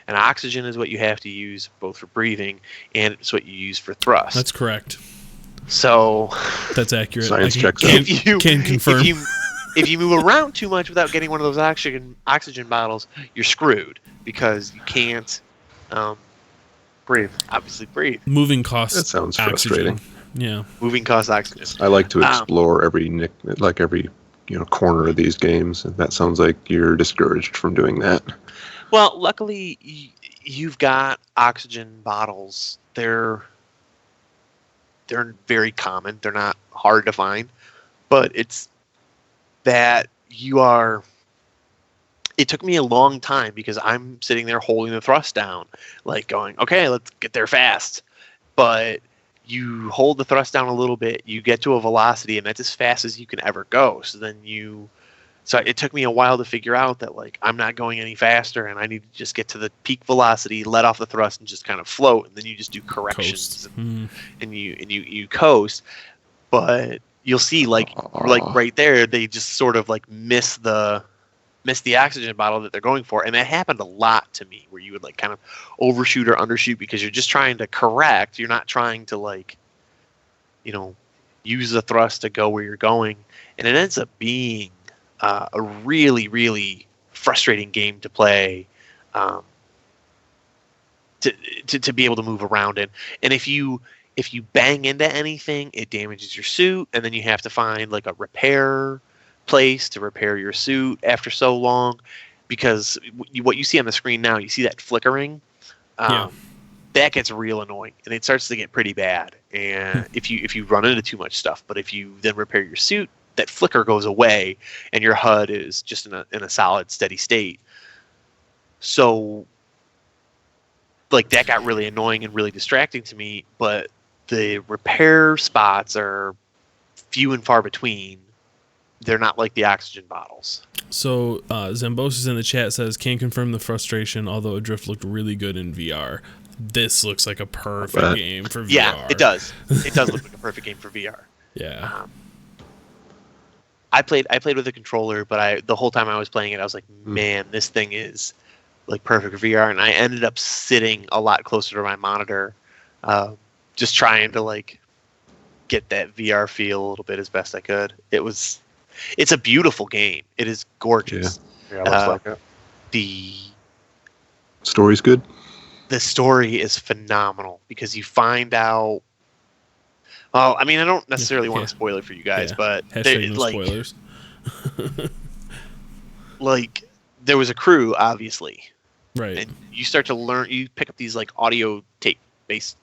And oxygen is what you have to use both for breathing, and it's what you use for thrust. That's correct. So that's accurate. Science checks out. Can confirm. If you move around too much without getting one of those oxygen bottles, you're screwed because you can't Breathe. Obviously, breathe. Moving cost. That sounds oxygen. frustrating. Yeah. Moving cost oxygen. I like to explore every corner of these games, and that sounds like you're discouraged from doing that. Well, luckily, you've got oxygen bottles. They're very common. They're not hard to find, but it's that you are. It took me a long time because I'm sitting there holding the thrust down, like going, okay, let's get there fast. But you hold the thrust down a little bit, you get to a velocity, and that's as fast as you can ever go. So it took me a while to figure out that, like, I'm not going any faster, and I need to just get to the peak velocity, let off the thrust, and just kind of float. And then you just do corrections, and you coast. But you'll see, like right there, they just sort of like miss the oxygen bottle that they're going for, and that happened a lot to me, where you would like kind of overshoot or undershoot because you're just trying to correct. You're not trying to, like, use the thrust to go where you're going, and it ends up being a really, really frustrating game to play, to be able to move around in. And if you bang into anything, it damages your suit, and then you have to find like a repair place to repair your suit after so long, because what you see on the screen now, you see that flickering, that gets real annoying, and it starts to get pretty bad. And if you run into too much stuff, but if you then repair your suit, that flicker goes away, and your HUD is just in a solid, steady state. So, like, that got really annoying and really distracting to me. But the repair spots are few and far between. They're not like the oxygen bottles. So Zambosis in the chat says, can't confirm the frustration, although Adrift looked really good in VR. This looks like a perfect game for VR. Yeah, it does. It does look like a perfect game for VR. Yeah. I played with a controller, but the whole time I was playing it, I was like, man, this thing is like perfect for VR. And I ended up sitting a lot closer to my monitor, just trying to like get that VR feel a little bit as best I could. It's a beautiful game. It is gorgeous. Yeah, looks like it. The story's good. The story is phenomenal because you find out. Well, I mean, I don't necessarily want to spoil it for you guys, but hashtag no spoilers. Like, there was a crew, obviously, right? And you start to learn. You pick up these like audio tapes,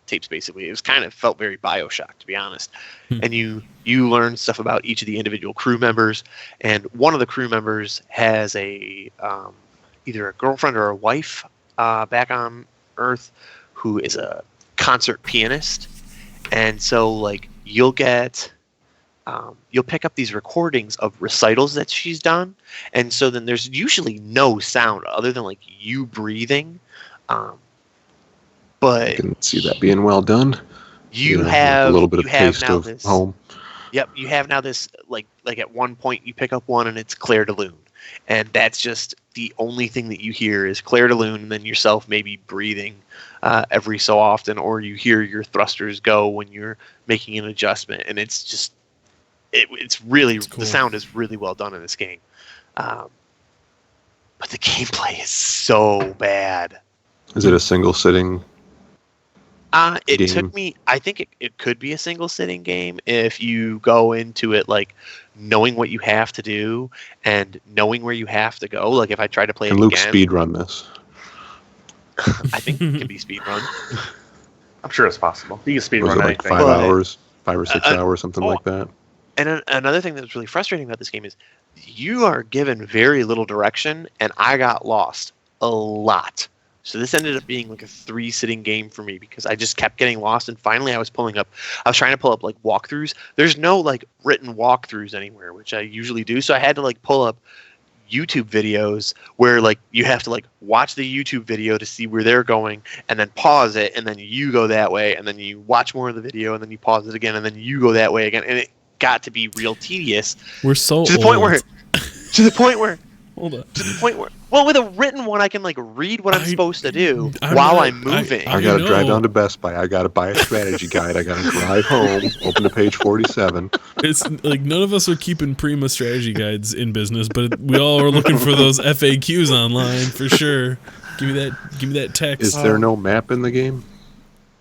basically. It was kind of felt very BioShock, to be honest. And you learn stuff about each of the individual crew members, and one of the crew members has a either a girlfriend or a wife back on Earth who is a concert pianist. And so, like, you'll pick up these recordings of recitals that she's done, and so then there's usually no sound other than like you breathing. But I can see that being well done. You have a little bit of taste of this, home. Yep, you have now this like at one point you pick up one and it's Claire de Lune, and that's just the only thing that you hear is Claire de Lune, and then yourself maybe breathing every so often, or you hear your thrusters go when you're making an adjustment, and it's just it's really cool. The sound is really well done in this game, but the gameplay is so bad. Is it a single sitting? It game? took me. I think it could be a single sitting game if you go into it like knowing what you have to do and knowing where you have to go. Like if I try to play it Luke again, speed run this. I think it can be speed run. I'm sure it's possible. You can speed run like anything. 5 hours, 5 or 6 hours, something like that. And another thing that was really frustrating about this game is you are given very little direction, and I got lost a lot. So this ended up being like a 3-sitting game for me because I just kept getting lost, and finally I was trying to pull up like walkthroughs. There's no like written walkthroughs anywhere, which I usually do. So I had to like pull up YouTube videos where like you have to like watch the YouTube video to see where they're going and then pause it, and then you go that way, and then you watch more of the video and then you pause it again and then you go that way again, and it got to be real tedious. We're so to the point where hold on. To the point where, well, with a written one, I can like read what I'm supposed to do while I'm moving. I gotta drive down to Best Buy. I gotta buy a strategy guide. I gotta drive home, open to page 47. It's like none of us are keeping Prima strategy guides in business, but we all are looking for those FAQs online for sure. Give me that text. Is there no map in the game?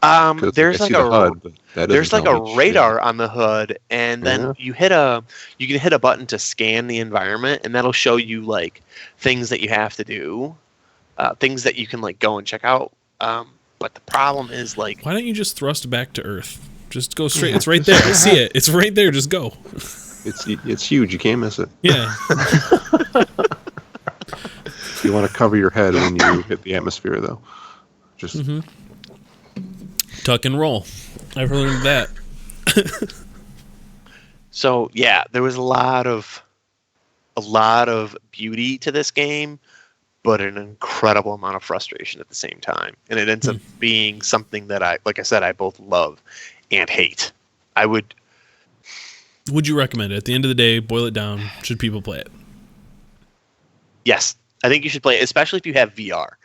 'Cause There's I like see the HUD, but that there's doesn't like tell a me radar shit. on the hood, and then Yeah. you can hit a button to scan the environment, and that'll show you like things that you have to do, things that you can like go and check out. But the problem is like, Why don't you just thrust back to Earth? Just go straight. It's right there. I see it. It's right there. Just go. It's huge. You can't miss it. Yeah. You want to cover your head when you hit the atmosphere, though. Just Tuck and roll. I've learned that. so yeah, there was a lot of beauty to this game, but an incredible amount of frustration at the same time. And it ends up being something that like I said, I both love and hate. Would you recommend it? At the end of the day, boil it down. Should people play it? Yes, I think you should play it, especially if you have VR.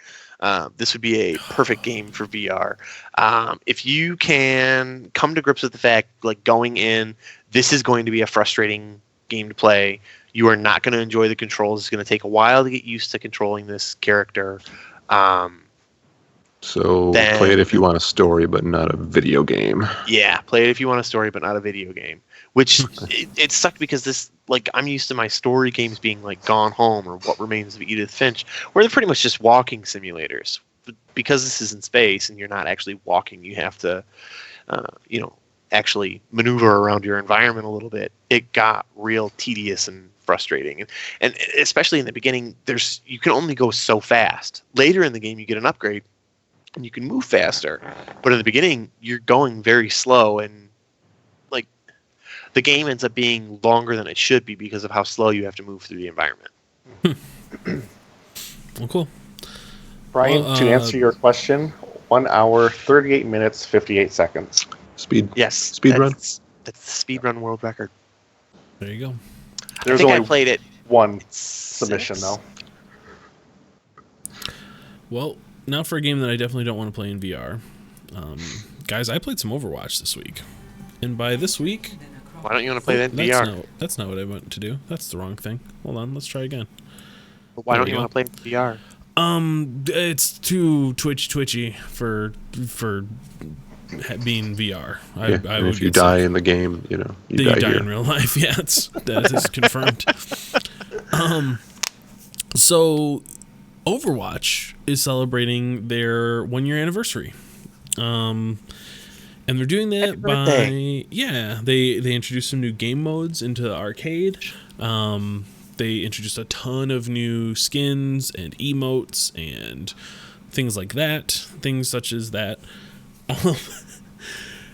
This would be a perfect game for VR. If you can come to grips with the fact, like going in, this is going to be a frustrating game to play. You are not going to enjoy the controls. It's going to take a while to get used to controlling this character. so Then- play it if you want a story, but not a video game. Yeah, play it if you want a story, but not a video game. Which it sucked because this, like, I'm used to my story games being like Gone Home or What Remains of Edith Finch, where they're pretty much just walking simulators. But because this is in space and you're not actually walking, you have to, actually maneuver around your environment a little bit. It got real tedious and frustrating, and especially in the beginning, you can only go so fast. Later in the game, you get an upgrade and you can move faster, but in the beginning, you're going very slow and the game ends up being longer than it should be because of how slow you have to move through the environment. Well, cool. Brian, Well, to answer your question, 1 hour, 38 minutes, 58 seconds. Yes. Speed run? That's the speedrun world record. There you go. There's I think I only played it one submission, 6. though. Well, now for a game that I definitely don't want to play in VR. Guys, I played some Overwatch this week. And by this week... Why don't you want to play that in VR? That's not what I want to do. That's the wrong thing. Hold on, let's try again. Why There don't we you go. want to play in VR? It's too twitchy for being VR. I And would if you get die sick. in the game, you You die die here. in real life. Yeah, that is confirmed. So Overwatch is celebrating their 1-year anniversary. And they're doing that Happy birthday. they introduced some new game modes into the arcade. They introduced a ton of new skins and emotes and things like that, things such as that.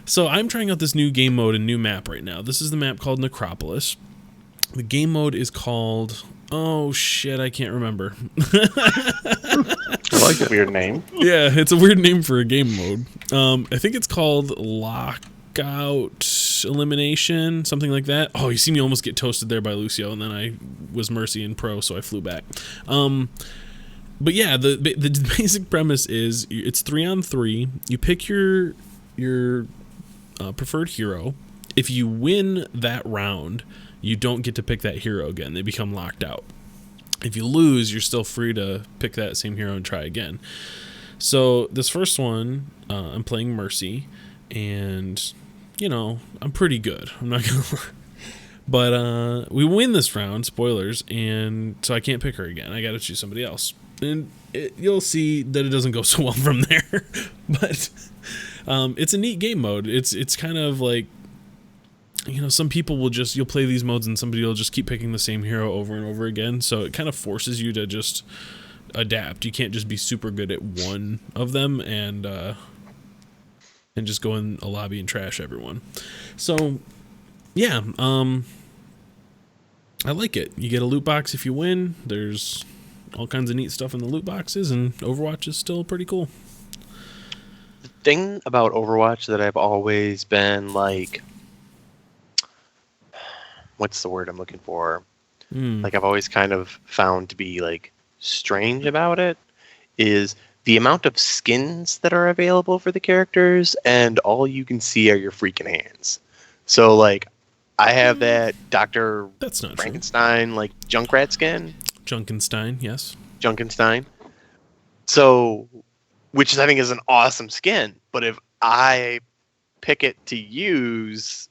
So I'm trying out this new game mode and new map right now. This is the map called Necropolis. The game mode is called, oh shit, I can't remember. I like it. Weird name. Yeah, it's a weird name for a game mode. I think it's called Lockout Elimination, something like that. Oh, you see me almost get toasted there by Lucio, and then I was Mercy in Pro, so I flew back. But yeah, the basic premise is it's 3-on-3. You pick your preferred hero. If you win that round, you don't get to pick that hero again. They become locked out. If you lose, you're still free to pick that same hero and try again. So this first one, I'm playing Mercy, and I'm pretty good. I'm not gonna lie. But we win this round, spoilers, and so I can't pick her again. I got to choose somebody else, and you'll see that it doesn't go so well from there. But it's a neat game mode. It's kind of like, some people you'll play these modes and somebody will just keep picking the same hero over and over again. So it kind of forces you to just adapt. You can't just be super good at one of them and just go in a lobby and trash everyone. So yeah, I like it. You get a loot box if you win. There's all kinds of neat stuff in the loot boxes, and Overwatch is still pretty cool. The thing about Overwatch that I've always been like, what's the word I'm looking for? Like I've always kind of found to be like strange about it is the amount of skins that are available for the characters, and all you can see are your freaking hands. So like I have that Dr. That's not Frankenstein like Junkrat skin. true. Junkenstein, yes. Junkenstein. So, which I think is an awesome skin, but if I pick it to use,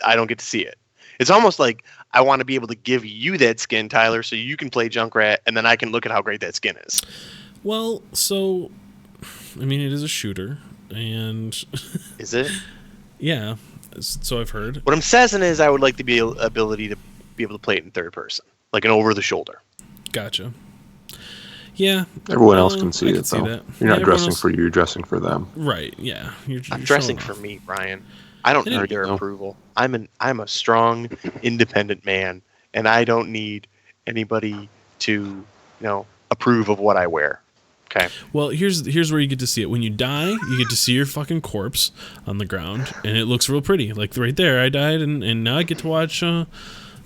I don't get to see it. It's almost like I want to be able to give you that skin, Tyler, so you can play Junkrat, and then I can look at how great that skin is. Well, so, I mean, it is a shooter, and... Is it? Yeah, so I've heard. What I'm saying is I would like the ability to be able to play it in third person, like an over-the-shoulder. Gotcha. Yeah. Everyone else can see it, see though. that. You're not dressing for you, you're dressing for them. Right, yeah. You're I'm dressing for me, Brian. I don't need their approval. I'm a strong, independent man, and I don't need anybody to, approve of what I wear. Okay. Well, here's where you get to see it. When you die, you get to see your fucking corpse on the ground, and it looks real pretty. Like right there, I died, and now I get to watch. I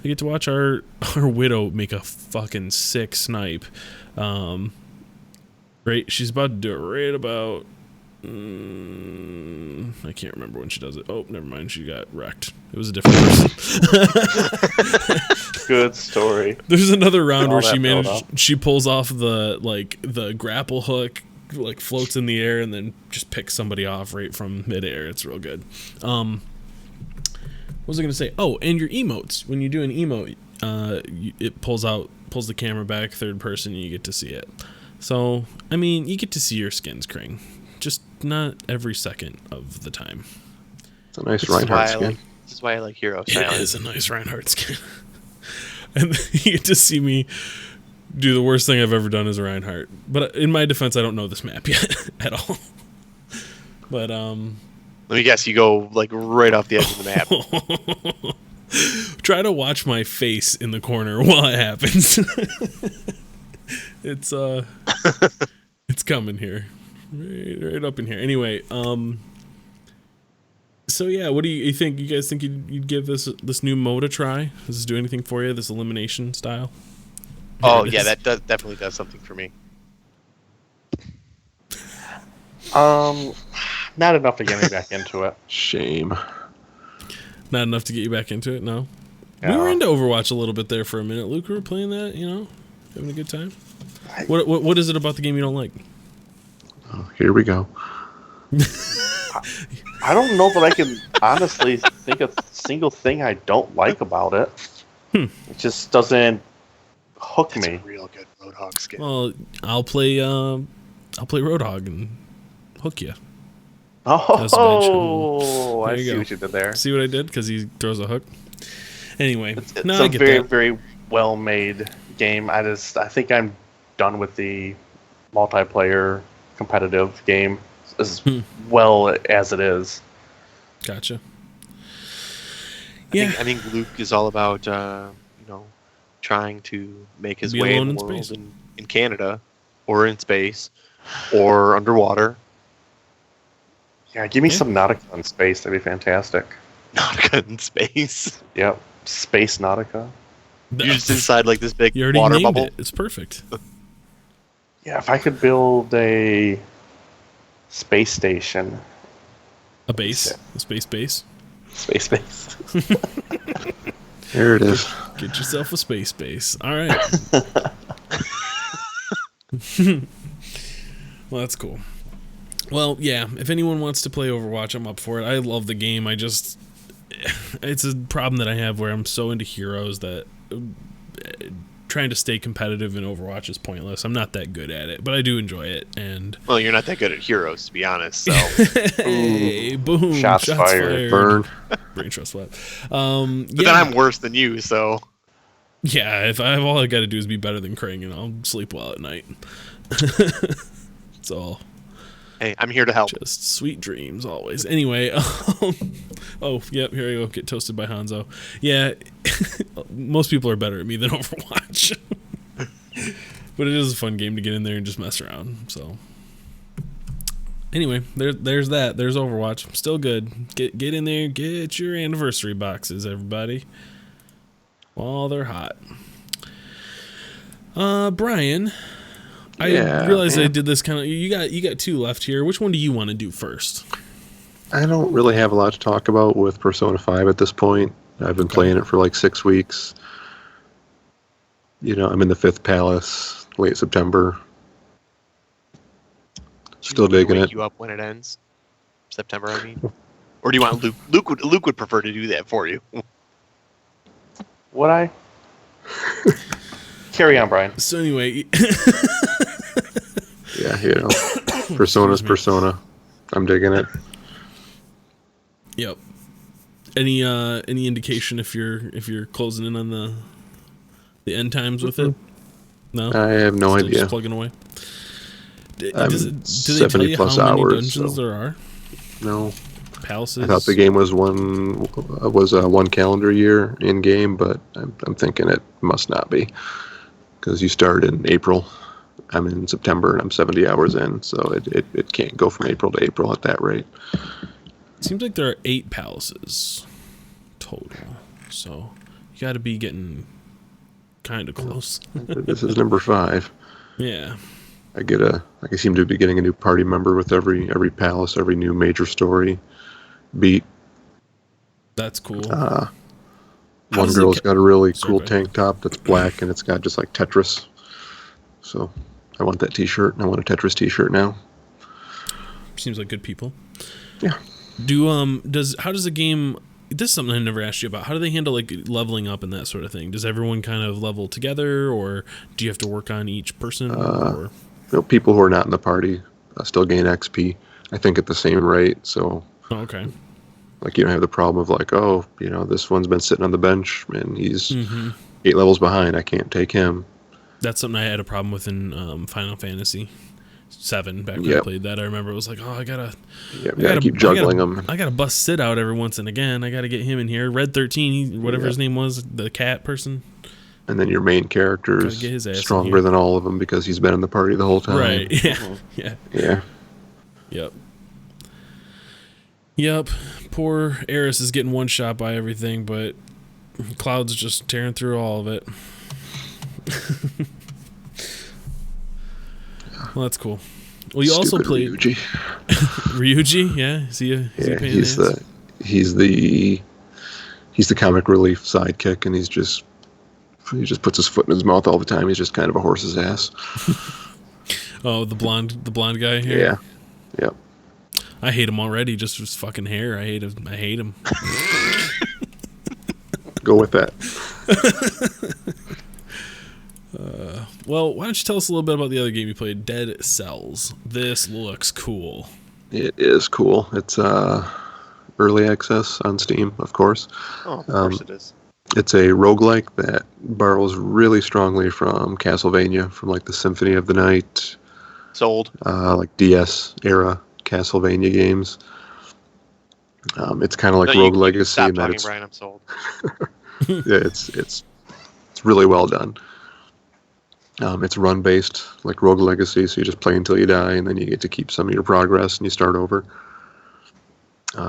get to watch our widow make a fucking sick snipe. Right, she's about to do it right about. I can't remember when she does it. Oh, never mind. She got wrecked. It was a different person. Good story. There's another round where she pulls off the grapple hook, like floats in the air, and then just picks somebody off right from midair. It's real good. What was I gonna say? Oh, and your emotes. When you do an emote, it pulls the camera back, third person, and you get to see it. So, I mean, you get to see your skins, Kring. Just not every second of the time. It's a nice Reinhardt skin. This is why I like Hero. It is a nice Reinhardt skin. And you get to see me do the worst thing I've ever done as a Reinhardt. But in my defense, I don't know this map yet at all. But let me guess, you go like right off the edge of the map. Try to watch my face in the corner while it happens. It's coming here. Right up in here. Anyway, so yeah, what do you think? You guys think you'd give this new mode a try? Does this do anything for you? This elimination style? Oh yeah, that definitely does something for me. Not enough to get me back into it. Shame. Not enough to get you back into it. No. Yeah. We were into Overwatch a little bit there for a minute. Luke, we were playing that. Having a good time. What is it about the game you don't like? Oh, here we go. I don't know that I can honestly think of a single thing I don't like about it. It just doesn't hook me. A real good Roadhog skin. Well, I'll play Roadhog and hook you. Oh, I see go. what you did there. See what I did? Because he throws a hook. Anyway, It's I a get very, that. very well-made game. I think I'm done with the multiplayer competitive game as well as it is. Gotcha. I think Luke is all about trying to make his Be way alone in the in world space. in Canada or in space or underwater. Yeah, give me some Nautica in space. That'd be fantastic. Nautica in space. Yep, Space Nautica. You're just inside like this big You already water named bubble. it. It's perfect. Yeah, if I could build a space station. A base. A space base. Space base. There it is. Get yourself a space base. All right. Well, that's cool. Well, yeah, if anyone wants to play Overwatch, I'm up for it. I love the game. It's a problem that I have where I'm so into heroes that trying to stay competitive in Overwatch is pointless. I'm not that good at it, but I do enjoy it. And Well, you're not that good at heroes, to be honest. So hey, boom, Shots fired. Burn. Brain trust flat. but then I'm worse than you, so Yeah, if all I got to do is be better than Kring, and I'll sleep well at night. It's all hey, I'm here to help. just sweet dreams always. Anyway, oh, yep, here I go. Get toasted by Hanzo. Yeah, most people are better at me than Overwatch. But it is a fun game to get in there and just mess around. So anyway, there's that. There's Overwatch. Still good. Get in there. Get your anniversary boxes, everybody, while they're hot. Brian, I realized I did this kind of. You got two left here. Which one do you want to do first? I don't really have a lot to talk about with Persona 5 at this point. I've been playing it for like 6 weeks. I'm in the 5th Palace, late September. Still digging wake it. you up when it ends. September, I mean. Or do you want Luke? Luke would prefer to do that for you. Would I? Carry on, Brian. So anyway, Yeah, you know, Persona's Persona. I'm digging it. yep. Any indication if you're closing in on the end times with it? No, I have no Still idea. Just plugging away. Do I'm they tell 70 you plus how many hours, dungeons so- there are? No, Palaces. I thought the game was one calendar year in game, but I'm thinking it must not be, because you start in April. I'm in September and I'm 70 hours in, so it can't go from April to April at that rate. Seems like there are 8 palaces total. So you got to be getting kind of close. This is number 5. Yeah. I seem to be getting a new party member with every palace, every new major story beat. That's cool. One does it girl's got a really Sorry, cool go ahead. tank top that's black and it's got just like Tetris. So I want that t-shirt, and I want a Tetris t-shirt now. Seems like good people. Yeah. How does the game, this is something I never asked you about. How do they handle like leveling up and that sort of thing? Does everyone kind of level together, or do you have to work on each person? Or You know, people who are not in the party still gain XP, I think, at the same rate. So oh, okay. like you don't have the problem of like, oh, you know, this one's been sitting on the bench and he's Mm-hmm. 8 levels behind. I can't take him. That's something I had a problem with in Final Fantasy 7 back when I Yep. played that. I remember it was like, oh, I gotta Keep juggling them. I gotta bust Sid out every once and again. I gotta get him in here. Red 13, whatever Yeah. his name was, the cat person. And then your main character Gotta is get his ass in stronger here. than all of them because he's been in the party the whole time. Right. Yeah. Yeah. Yeah. Yep. Yep. Poor Eris is getting one shot by everything, but Cloud's just tearing through all of it. Well, that's cool. Well, you also Stupid played Ryuji. Ryuji, yeah. Is he a Yeah, pain in the ass? he's the comic relief sidekick, and he just puts his foot in his mouth all the time. He's just kind of a horse's ass. Oh, the blonde guy here. Yeah. Yep. I hate him already. Just his fucking hair. I hate him. Go with that. Well, why don't you tell us a little bit about the other game you played, Dead Cells? This looks cool. It is cool. It's early access on Steam, of course. Oh, of course it is. It's a roguelike that borrows really strongly from Castlevania, from like the Symphony of the Night, Sold. like DS era Castlevania games. It's kind of like No, Rogue you Legacy stop in that talking, it's Brian. I'm sold. yeah, it's really well done. It's run based like Rogue Legacy, so you just play until you die, and then you get to keep some of your progress, and you start over.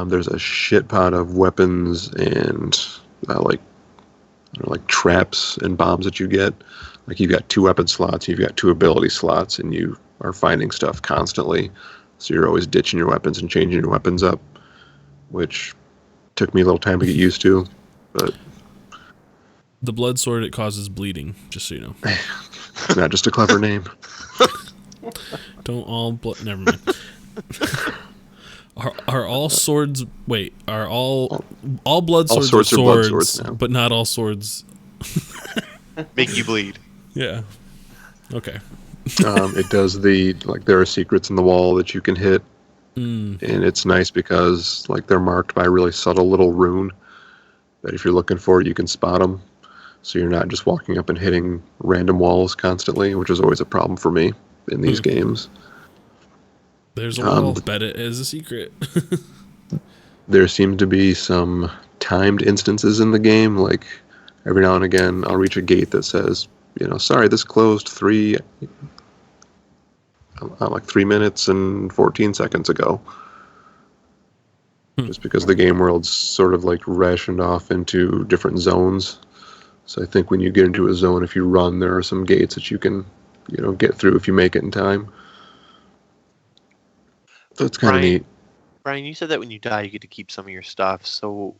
There's a shit pot of weapons and like traps and bombs that you get. Like you've got 2 weapon slots, you've got 2 ability slots, and you are finding stuff constantly. So you're always ditching your weapons and changing your weapons up, which took me a little time to get used to. But The blood sword, it causes bleeding, just so you know. it's not just a clever name. Don't all blood. Never mind. Are all swords? Wait, are all blood All swords swords are blood swords now. but not all swords? Make you bleed. Yeah. Okay. It does there are secrets in the wall that you can hit, and it's nice because like they're marked by a really subtle little rune that if you're looking for it, you can spot them. So you're not just walking up and hitting random walls constantly, which is always a problem for me in these games. There's a wall. Bet it is a secret. There seem to be some timed instances in the game, like every now and again I'll reach a gate that says, sorry, this closed 3 minutes and 14 seconds ago. Just because the game world's sort of like rationed off into different zones. So I think when you get into a zone, if you run, there are some gates that you can, get through if you make it in time. So it's kind of neat. Brian, you said that when you die, you get to keep some of your stuff. So,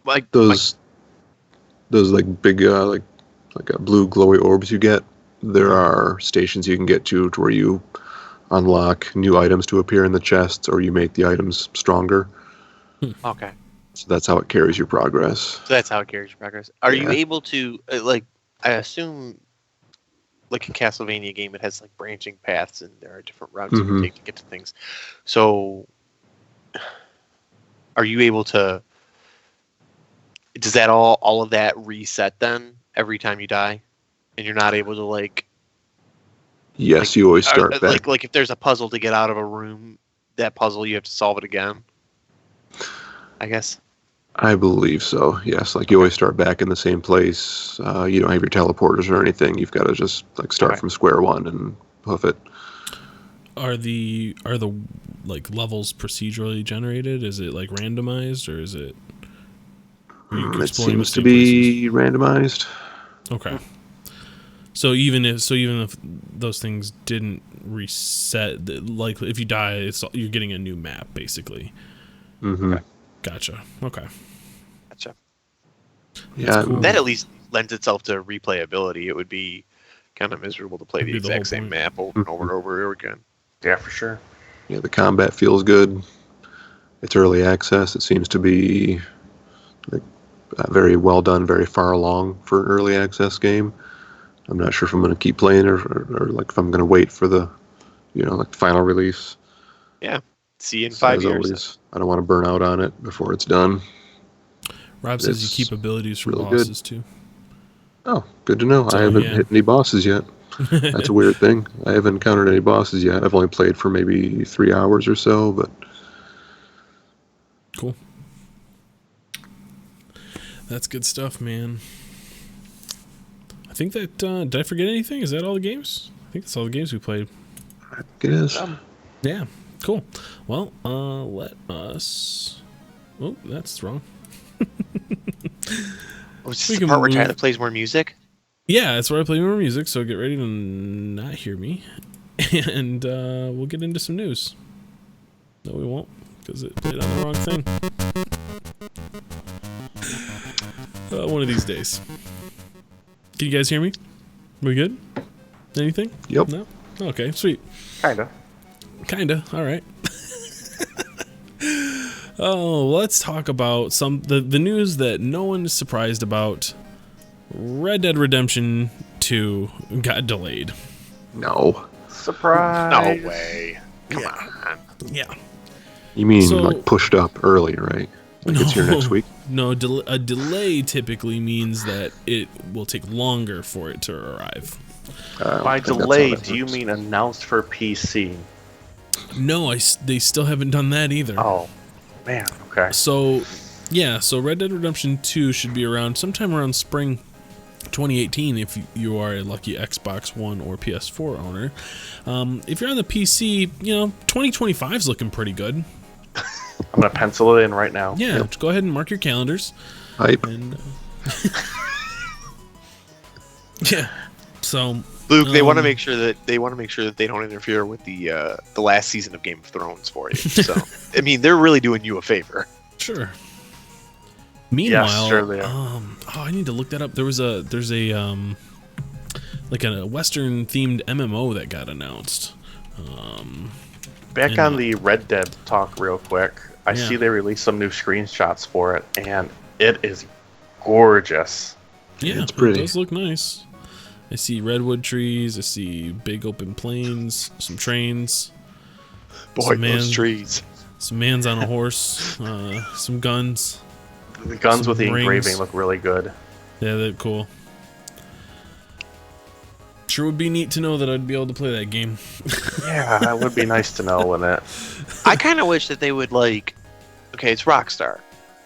like those like big like blue glowy orbs you get. There are stations you can get to where you unlock new items to appear in the chests, or you make the items stronger. Okay. So that's how it carries your progress. So that's how it carries your progress. Are you Yeah. able to like? I assume, like a Castlevania game, it has like branching paths, and there are different routes you can take to get to things. So, are you able to? Does that all of that reset then every time you die, and you're not able to like? Yes, you always start back. Like if there's a puzzle to get out of a room, that puzzle you have to solve it again. I guess. I believe so. Yes, like you always start back in the same place. You don't have your teleporters or anything. You've got to just like start from square one and hoof it. Are the like levels procedurally generated? Is it like randomized, or is it? It seems to be randomized. Okay. So even if those things didn't reset, like if you die, you're getting a new map basically. Mm-hmm. Okay. Gotcha. Okay. Gotcha. Yeah, cool. That at least lends itself to replayability. It would be kind of miserable to play the It'd be the exact whole same point. map over and over and over again. Yeah, for sure. yeah, the combat feels good. It's early access. It seems to be like, very well done, very far along for an early access game. I'm not sure if I'm going to keep playing or like if I'm going to wait for the, like final release. Yeah. See you in So 5 as years. always, I don't want to burn out on it before it's done. Rob says you It's keep abilities from really good. bosses too. Oh, good to know. So, I haven't yeah. hit any bosses yet. That's a weird thing. I haven't encountered any bosses yet. I've only played for maybe 3 hours or so, but Cool. That's good stuff, man. I think that did I forget anything? Is that all the games? I think that's all the games we played. I think it is. Yeah, cool. Well, let us. Oh, that's wrong. Was We this the can part where move- Tyler plays more music? Yeah, that's where I play more music. So get ready to not hear me, and we'll get into some news. No, we won't, because it played on the wrong thing. One of these days. Can you guys hear me? We good? Anything? Yep. No? Okay, sweet. Kinda. Kinda. All right. Oh, let's talk about the news that no one is surprised about. Red Dead Redemption 2 got delayed. No. Surprise. No way. Come on. Yeah. You mean So- like pushed up early, right? Like it's here next week? No, a delay typically means that it will take longer for it to arrive. By delay, do you mean announced for PC? No, they still haven't done that either. Oh, man. Okay. So, yeah, so Red Dead Redemption 2 should be around sometime around spring 2018 if you are a lucky Xbox One or PS4 owner. If you're on the PC, 2025 is looking pretty good. I'm going to pencil it in right now. Yeah, just go ahead and mark your calendars. Hype. And yeah, so Luke, they want to make sure that they don't interfere with the last season of Game of Thrones for you. So, I mean, they're really doing you a favor. sure. Meanwhile, sure they are. I need to look that up. There's a like a Western themed MMO that got announced. Back And- on the Red Dead talk real quick. I Yeah. see they released some new screenshots for it, and it is gorgeous. Yeah, It's pretty. It does look nice. I see redwood trees. I see big open plains. Some trains. Boy, Some those man- trees. Some man's on a horse. Some guns. The guns Some with the rings. engraving look really good. Yeah, they're cool. Sure would be neat to know that I'd be able to play that game. Yeah, that would be nice to know, wouldn't it? I kind of wish that they would okay, it's Rockstar,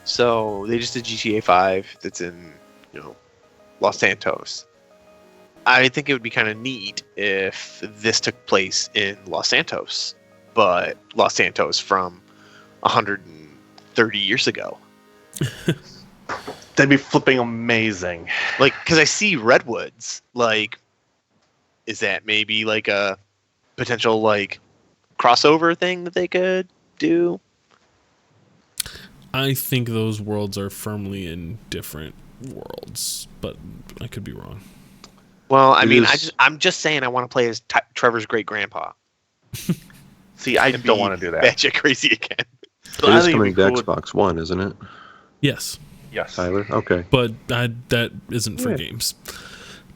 so they just did GTA 5 that's in Los Santos. I think it would be kind of neat if this took place in Los Santos, but Los Santos from 130 years ago. That'd be flipping amazing. Because I see redwoods. Is that maybe a potential crossover thing that they could do? I think those worlds are firmly in different worlds, but I could be wrong. Well, I It mean, is- I'm just saying I want to play as Trevor's great grandpa. See, I And don't be want to do that. batshit crazy again. But It I is think coming it'd be to cool- Xbox One, isn't it, Yes, Yes. Tyler? Okay. but that isn't for Yeah. games.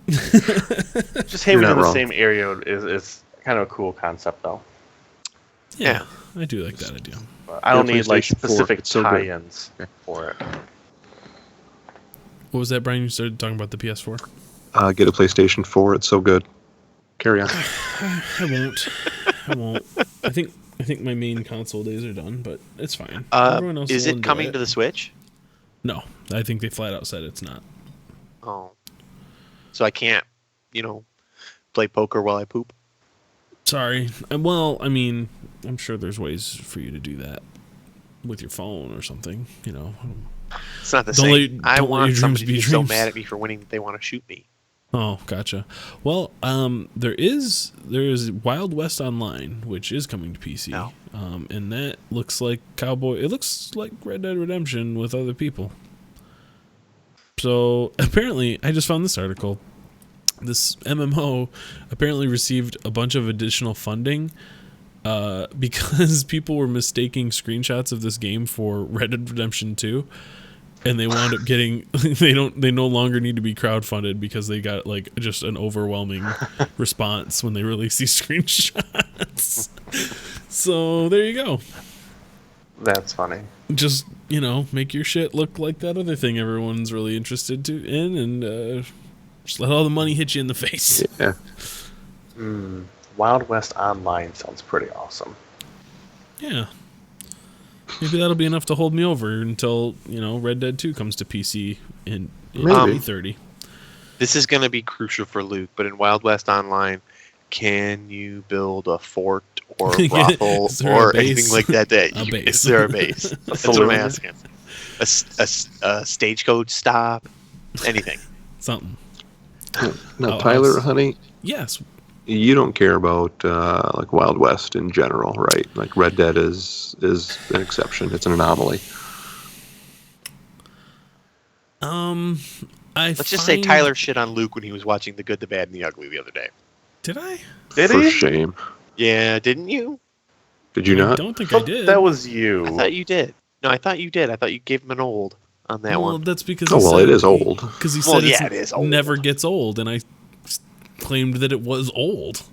Just You're having it not in the wrong. same area is kind of a cool concept, though. Yeah, I do like that idea. But I don't Yeah, need like PlayStation 4, specific it's so good. tie-ins Okay. for it. What was that, Brian? You started talking about the PS4. Get a PlayStation 4. It's so good. Carry on. I won't. I think my main console days are done, but it's fine. Everyone else Is will it enjoy coming to the Switch? No, I think they flat out said it's not. Oh. So I can't, play poker while I poop? Sorry. Well, I mean, I'm sure there's ways for you to do that with your phone or something. It's not the Don't same. let- I don't let want your somebody dreams be to be so dreams. mad at me for winning that they want to shoot me. Oh, gotcha. Well, there is Wild West Online, which is coming to PC, Oh. and that looks like Cowboy. It looks like Red Dead Redemption with other people. So apparently, I just found this article. This MMO apparently received a bunch of additional funding because people were mistaking screenshots of this game for Red Dead Redemption 2. And they wound up getting they no longer need to be crowdfunded because they got like just an overwhelming response when they release these screenshots. So there you go. That's funny. Just, make your shit look like that other thing everyone's really interested in and just let all the money hit you in the face. Yeah. Wild West Online sounds pretty awesome. Yeah. Maybe that'll be enough to hold me over until, Red Dead 2 comes to PC in Maybe. 2030. This is going to be crucial for Luke, but in Wild West Online, can you build a fort or a brothel Is there or a base? anything like that? A base. Is there a base? That's what I'm asking. A stagecoach stop? Anything. Something. Now, Oh, Tyler, house. honey, Yes. you don't care about like Wild West in general, right? Like Red Dead is an exception. It's an anomaly. Let's just say Tyler shit on Luke when he was watching The Good, the Bad, and the Ugly the other day. Did I? Did For he? shame. Yeah, didn't you? Did you I not? don't think I did. That was you. I thought you did. No, I thought you did. I thought you gave him an old on that well, one. that's because Oh, he well, said it is old. Because he Well, said yeah, it is old. never gets old, and I claimed that it was old.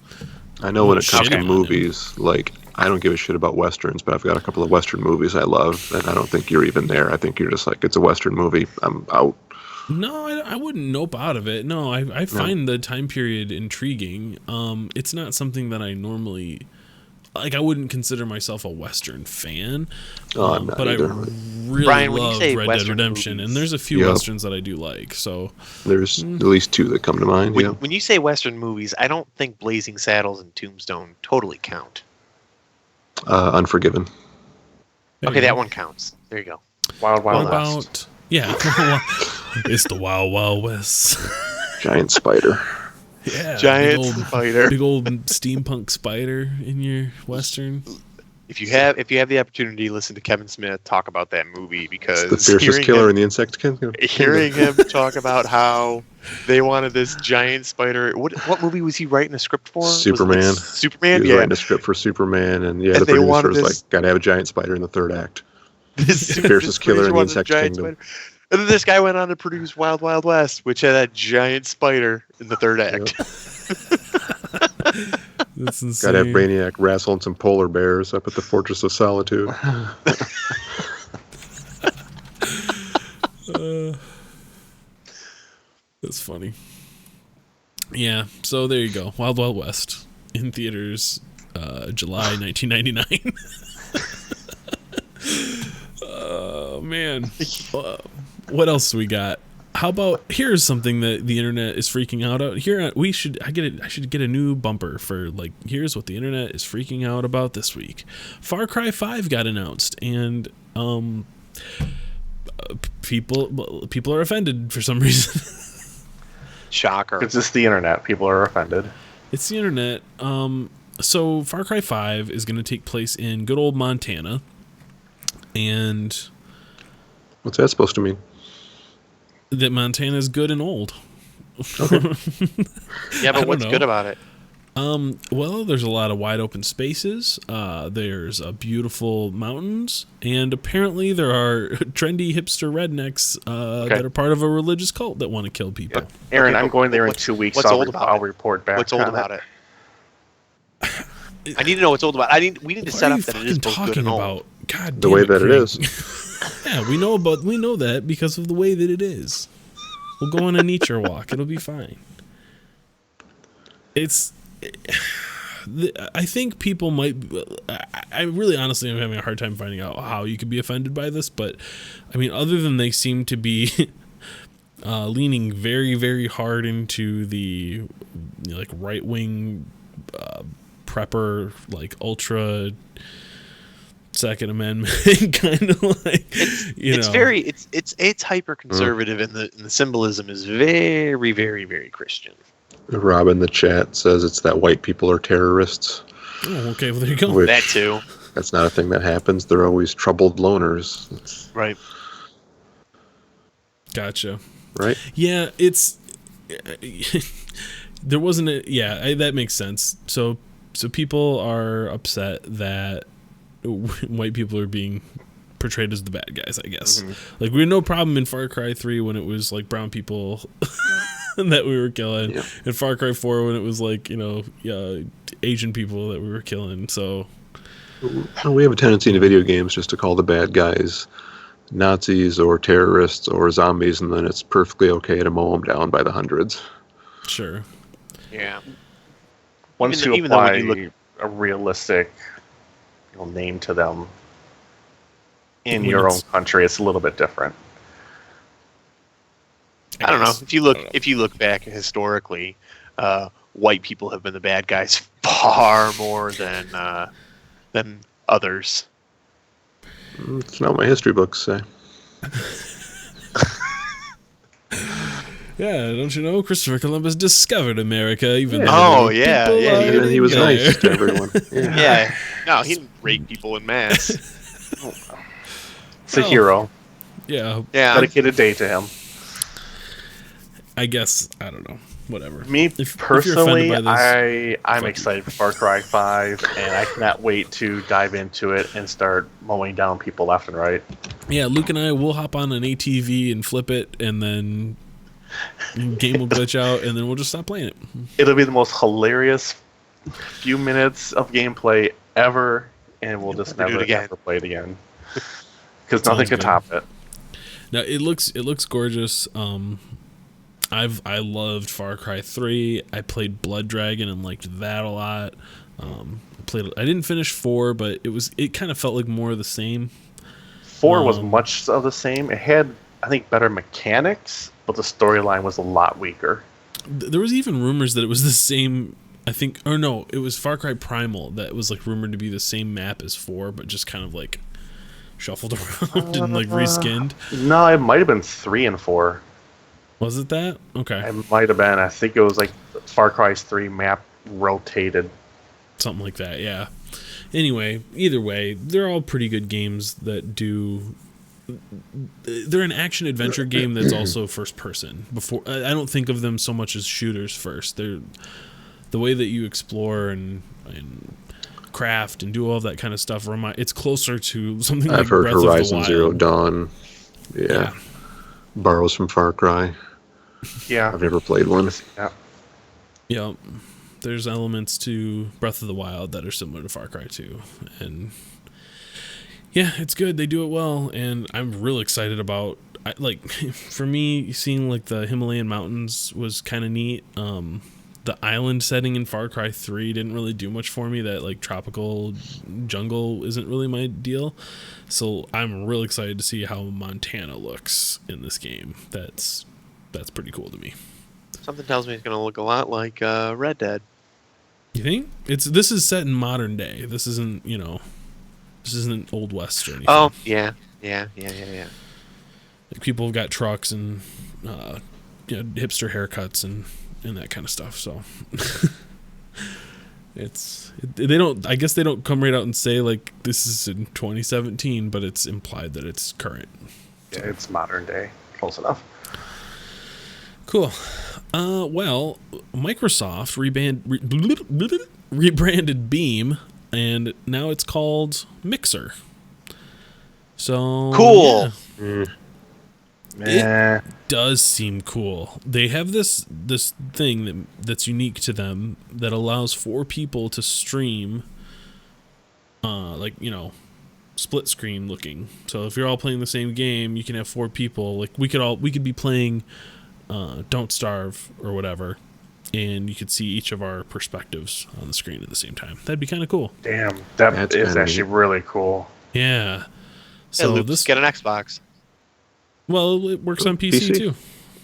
I know when it comes Okay. to movies, like, I don't give a shit about Westerns, but I've got a couple of Western movies I love, and I don't think you're even there. I think you're just like, it's a Western movie. I'm out. No, I wouldn't nope out of it. No, I find the time period intriguing. It's not something that I normally like. I wouldn't consider myself a Western fan, Oh, I'm not but either. I really Brian, when you love say Red Dead Western Redemption, movies- and there's a few Yep. Westerns that I do like. So There's at least two that come to mind. When, Yeah. when you say Western movies, I don't think Blazing Saddles and Tombstone totally count. Unforgiven. there Okay, you that go. one counts. There you go. Wild What Wild West. about it's the Wild Wild West. Giant spider. Yeah, Giant big old, spider. big old steampunk spider in your Western. If you have the opportunity, listen to Kevin Smith talk about that movie because It's the fiercest hearing killer him- in the insect kingdom. hearing him talk about how they wanted this giant spider. What movie was he writing a script for? Was it like Superman. Superman, He was yeah. writing a script for Superman, and yeah, And the they producer wanted was this- like, "Gotta have a giant spider in the third act." This fiercest killer in the wanted a insect giant kingdom. spider. And then this guy went on to produce Wild Wild West, which had a giant spider in the third act. That's insane. Gotta have Brainiac wrestling some polar bears up at the Fortress of Solitude. That's funny. Yeah, so there you go. Wild Wild West in theaters, July 1999. Oh man, what else we got? How about here's something that the internet is freaking out about. Here I should get a new bumper for like here's what the internet is freaking out about this week. Far Cry 5 got announced, and people are offended for some reason. Shocker. It's just the internet. People are offended. It's the internet. So Far Cry 5 is going to take place in good old Montana, and What's that supposed to mean? that Montana is good and old. Yeah, I but don't what's know. good about it? Well, there's a lot of wide open spaces. There's beautiful mountains, and apparently there are trendy hipster rednecks that are part of a religious cult that want to kill people. Yeah. Aaron, Okay, I'm going there in what's- 2 weeks. what's old about I'll it? report back. What's old on about it? I need to know what's old about it. We need to What set are up you that it is both fucking good and old. about? God The damn way it, that it Kring. is. Yeah, we know that because of the way that it is. We'll go on a nature walk. It'll be fine. I think people might. I really honestly am having a hard time finding out how you could be offended by this, but I mean, other than they seem to be leaning very, very hard into the like right wing prepper, like ultra Second Amendment kind of like it's hyper conservative and the symbolism is very, very, very Christian. Rob in the chat says it's that white people are terrorists. Oh, okay, well there you go. Which, That too. that's not a thing that happens. They're always troubled loners. Right. Gotcha. Right? Yeah, it's there wasn't a that makes sense. So people are upset that white people are being portrayed as the bad guys, I guess. Like we had no problem in Far Cry 3 when it was like brown people that we were killing, and Far Cry 4 when it was like, Asian people that we were killing. So We have a tendency in video games just to call the bad guys Nazis or terrorists or zombies, and then it's perfectly okay to mow them down by the hundreds. sure. Yeah. Once Even you though apply when you a realistic name to them in When your own it's- country, it's a little bit different. I don't know. guess. If you look back historically, white people have been the bad guys far more than others. It's not what my history books say. Yeah, don't you know Christopher Columbus discovered America, even Yeah. though Oh, yeah, people yeah, are And he was there. nice to everyone. Yeah. Yeah. No, he didn't rape people in mass. It's a Well, hero. Yeah, Yeah. Dedicated day to him. I guess I don't know. Whatever. Me If you're offended personally, by this, I'm fuck excited for Far Cry 5, and I cannot wait to dive into it and start mowing down people left and right. Yeah, Luke and I will hop on an ATV and flip it, and then game will glitch out, and then we'll just stop playing it. It'll be the most hilarious few minutes of gameplay ever, and we'll just never do never, it again. ever play it again. Because nothing Sounds can good. top it. Now it looks gorgeous. I loved Far Cry 3. I played Blood Dragon and liked that a lot. I didn't finish 4, but it kind of felt like more of the same. 4 was much of the same. It had, I think, better mechanics, but the storyline was a lot weaker. There was even rumors that it was the same. I think, or no, it was Far Cry Primal that was like rumored to be the same map as 4, but just kind of like shuffled around and like reskinned. No, it might have been 3 and 4. Was it that? Okay, It might have been. I think it was like Far Cry's 3 map rotated. something like that. Yeah. Anyway, either way, they're all pretty good games that do. They're an action adventure game that's also first person. Before I don't think of them so much as shooters first. They're the way that you explore and craft and do all that kind of stuff. It's closer to something like I've heard Breath of the Horizon Wild. Zero Dawn. Yeah. Borrows from Far Cry. Yeah. I've never played one. Yeah. Yeah, there's elements to Breath of the Wild that are similar to Far Cry 2, and yeah, it's good. They do it well, and I'm real excited about. For me, seeing like the Himalayan mountains was kind of neat. The island setting in Far Cry 3 didn't really do much for me. That like tropical jungle isn't really my deal, so I'm real excited to see how Montana looks in this game. That's pretty cool to me. Something tells me it's going to look a lot like Red Dead. You think this is set in modern day? This isn't this isn't Old West or anything. Oh, yeah. Like, people have got trucks and hipster haircuts and that kind of stuff. So they don't. I guess they don't come right out and say like this is in 2017, but it's implied that it's current. Yeah, it's modern day. Close enough. Cool. Well, Microsoft rebranded Beam, and now it's called Mixer. So Cool. yeah. Yeah. It does seem cool. They have this thing that's unique to them that allows 4 people to stream, split screen looking. So if you're all playing the same game, you can have 4 people. Like we could be playing Don't Starve or whatever, and you could see each of our perspectives on the screen at the same time. That'd be kind of cool. Damn, that That's is kinda actually neat. really cool. Yeah. So So Luke's get an Xbox. well, it works on PC PC? too.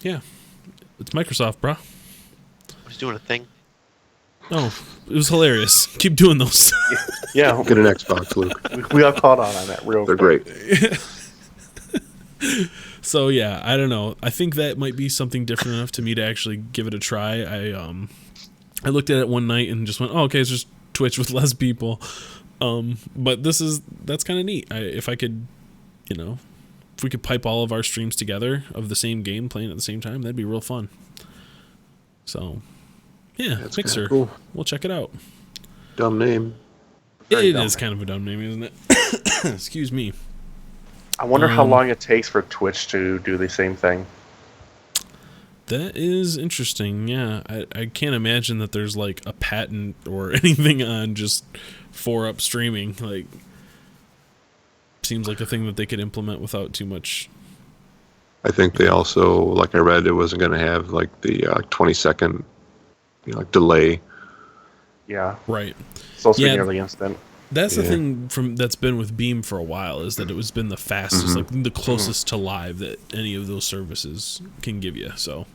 Yeah. It's Microsoft, bro. I was doing a thing. Oh, it was hilarious. Keep doing those. Yeah, Get an Xbox, Luke. we got caught on that real They're quick. great. So yeah, I don't know. I think that might be something different enough to me to actually give it a try. I looked at it one night and just went, "Oh, okay, it's just Twitch with less people." But that's kind of neat. If we could pipe all of our streams together of the same game playing at the same time, that'd be real fun. So, yeah, That's Mixer. kinda cool. We'll check it out. Dumb name. Very It dumb. is kind of a dumb name, isn't it? Excuse me. I wonder how long it takes for Twitch to do the same thing. That is interesting. Yeah, I can't imagine that there's like a patent or anything on just 4-up streaming. Like, seems like a thing that they could implement without too much. I think they also, like I read, it wasn't going to have like the 20-second delay. Yeah, Right. it's supposed to be Yeah. nearly instant. That's the Yeah. thing that's been with Beam for a while, is that it was been the fastest, like the closest to live that any of those services can give you. So,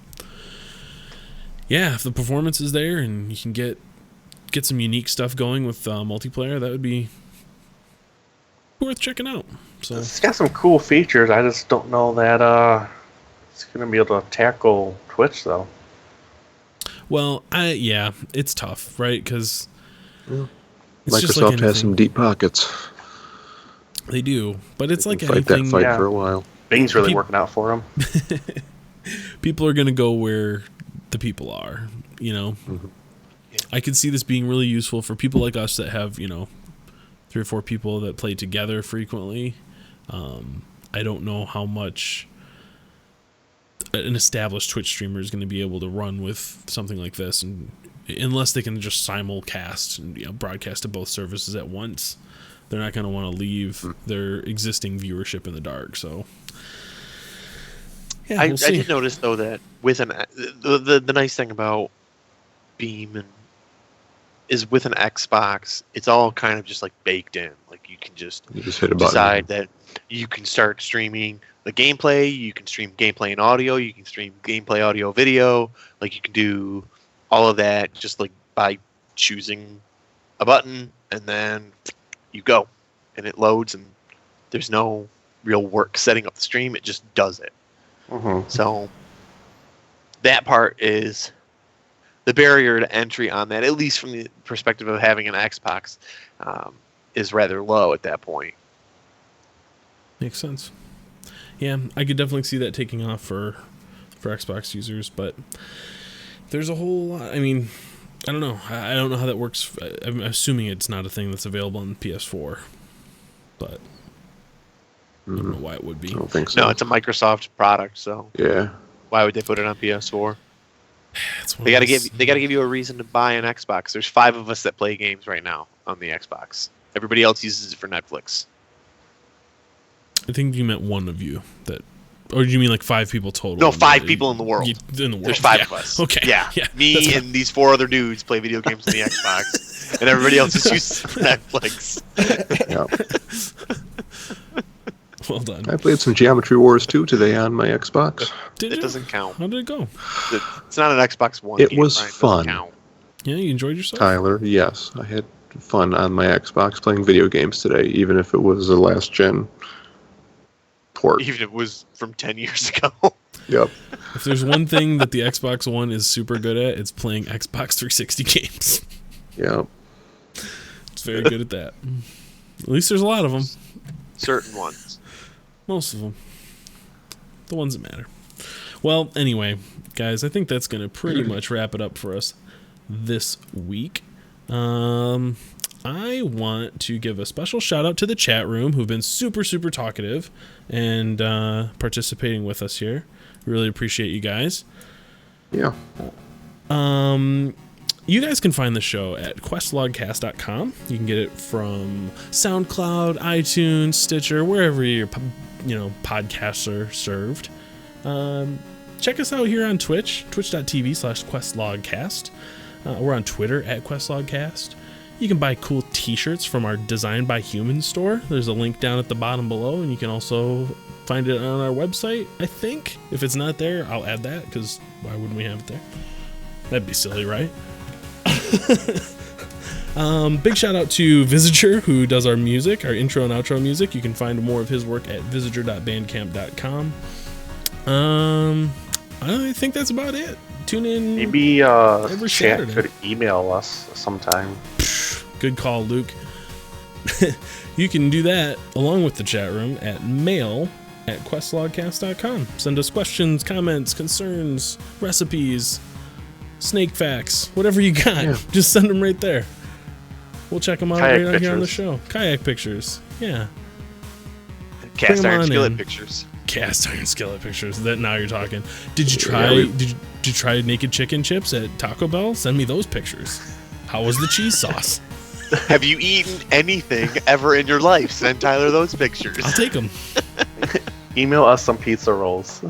yeah, if the performance is there and you can get some unique stuff going with multiplayer, that would be worth checking out. So, It's got some cool features. I just don't know that it's going to be able to tackle Twitch, though. well, it's tough, right? Because Yeah. it's just like Microsoft has some anything. deep pockets. They do, but it's They like can fight anything. that fight Yeah. for a while. Bing's really Peop- working out for them. People are going to go where the people are, you know. I could see this being really useful for people like us that have, 3 or 4 people that play together frequently. I don't know how much an established Twitch streamer is going to be able to run with something like this, and unless they can just simulcast and broadcast to both services at once, they're not going to want to leave their existing viewership in the dark. So, yeah, I we'll see. did notice though that with the nice thing about Beam is with an Xbox, it's all kind of just like baked in. Like you can just You just hit a button. decide that you can start streaming the gameplay, you can stream gameplay and audio, you can stream gameplay audio video, like you can do all of that just like by choosing a button, and then you go and it loads, and there's no real work setting up the stream, it just does it. Mm-hmm. So that part is the barrier to entry on that, at least from the perspective of having an Xbox, is rather low at that point. Makes sense. Yeah, I could definitely see that taking off for Xbox users, but there's a whole lot. I mean, I don't know. I don't know how that works. I'm assuming it's not a thing that's available on PS4, but I don't know why it would be. I don't think so. No, it's a Microsoft product, so Yeah. why would they put it on PS4? It's one They of gotta those- give you a reason to buy an Xbox. There's 5 of us that play games right now on the Xbox. Everybody else uses it for Netflix. I think you meant one of you that, or do you mean like 5 people total? No, 5 people in the world. In the world. There's 5 yeah. of us. Okay. Yeah. Yeah. Me That's and these 4 other dudes play video games on the Xbox, and everybody else is using Netflix. Yeah. well done. I played some Geometry Wars 2 today on my Xbox. Did It you? doesn't count. How did it go? It's not an Xbox One. It game, was Brian. It doesn't fun. count. Yeah, you enjoyed yourself. Tyler, yes. I had fun on my Xbox playing video games today, even if it was a last gen port. Even if it was from 10 years ago. Yep. If there's one thing that the Xbox One is super good at, it's playing Xbox 360 games. Yep. It's very good at that. At least there's a lot of them. Certain ones. Most of them. The ones that matter. Well, anyway, guys, I think that's going to pretty much wrap it up for us this week. I want to give a special shout out to the chat room who've been super, super talkative and participating with us here. Really appreciate you guys. Yeah. You guys can find the show at questlogcast.com. You can get it from SoundCloud, iTunes, Stitcher, wherever your podcasts are served. Check us out here on Twitch, twitch.tv/questlogcast. We're on Twitter at questlogcast. You can buy cool t-shirts from our Design by Humans store. There's a link down at the bottom below, and you can also find it on our website, I think. If it's not there, I'll add that, because why wouldn't we have it there? That'd be silly, right? Big shout out to Visager, who does our music, our intro and outro music. You can find more of his work at visager.bandcamp.com. I think that's about it. Tune in. Maybe every chat Saturday. could email us sometime. Good call, Luke. You can do that along with the chat room at mail@questlogcast.com. Send us questions, comments, concerns, recipes, snake facts, whatever you got. Yeah. Just send them right there. We'll check them out Kayak right here on the pictures. show. Kayak pictures. Yeah. Cast Bring 'em iron on skillet in. pictures. Cast iron skillet pictures. That now you're talking. Did you try? Yeah, did you try naked chicken chips at Taco Bell? Send me those pictures. How was the cheese sauce? Have you eaten anything ever in your life? Send Tyler those pictures. I'll take them. Email us some pizza rolls.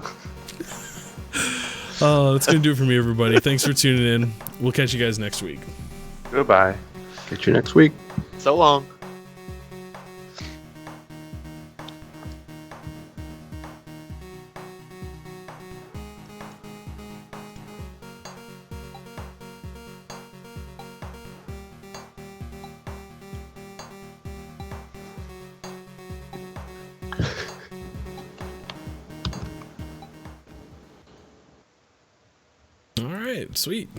Oh, that's gonna do it for me, everybody. Thanks for tuning in. We'll catch you guys next week. Goodbye. Catch you next week. So long. All right, sweet.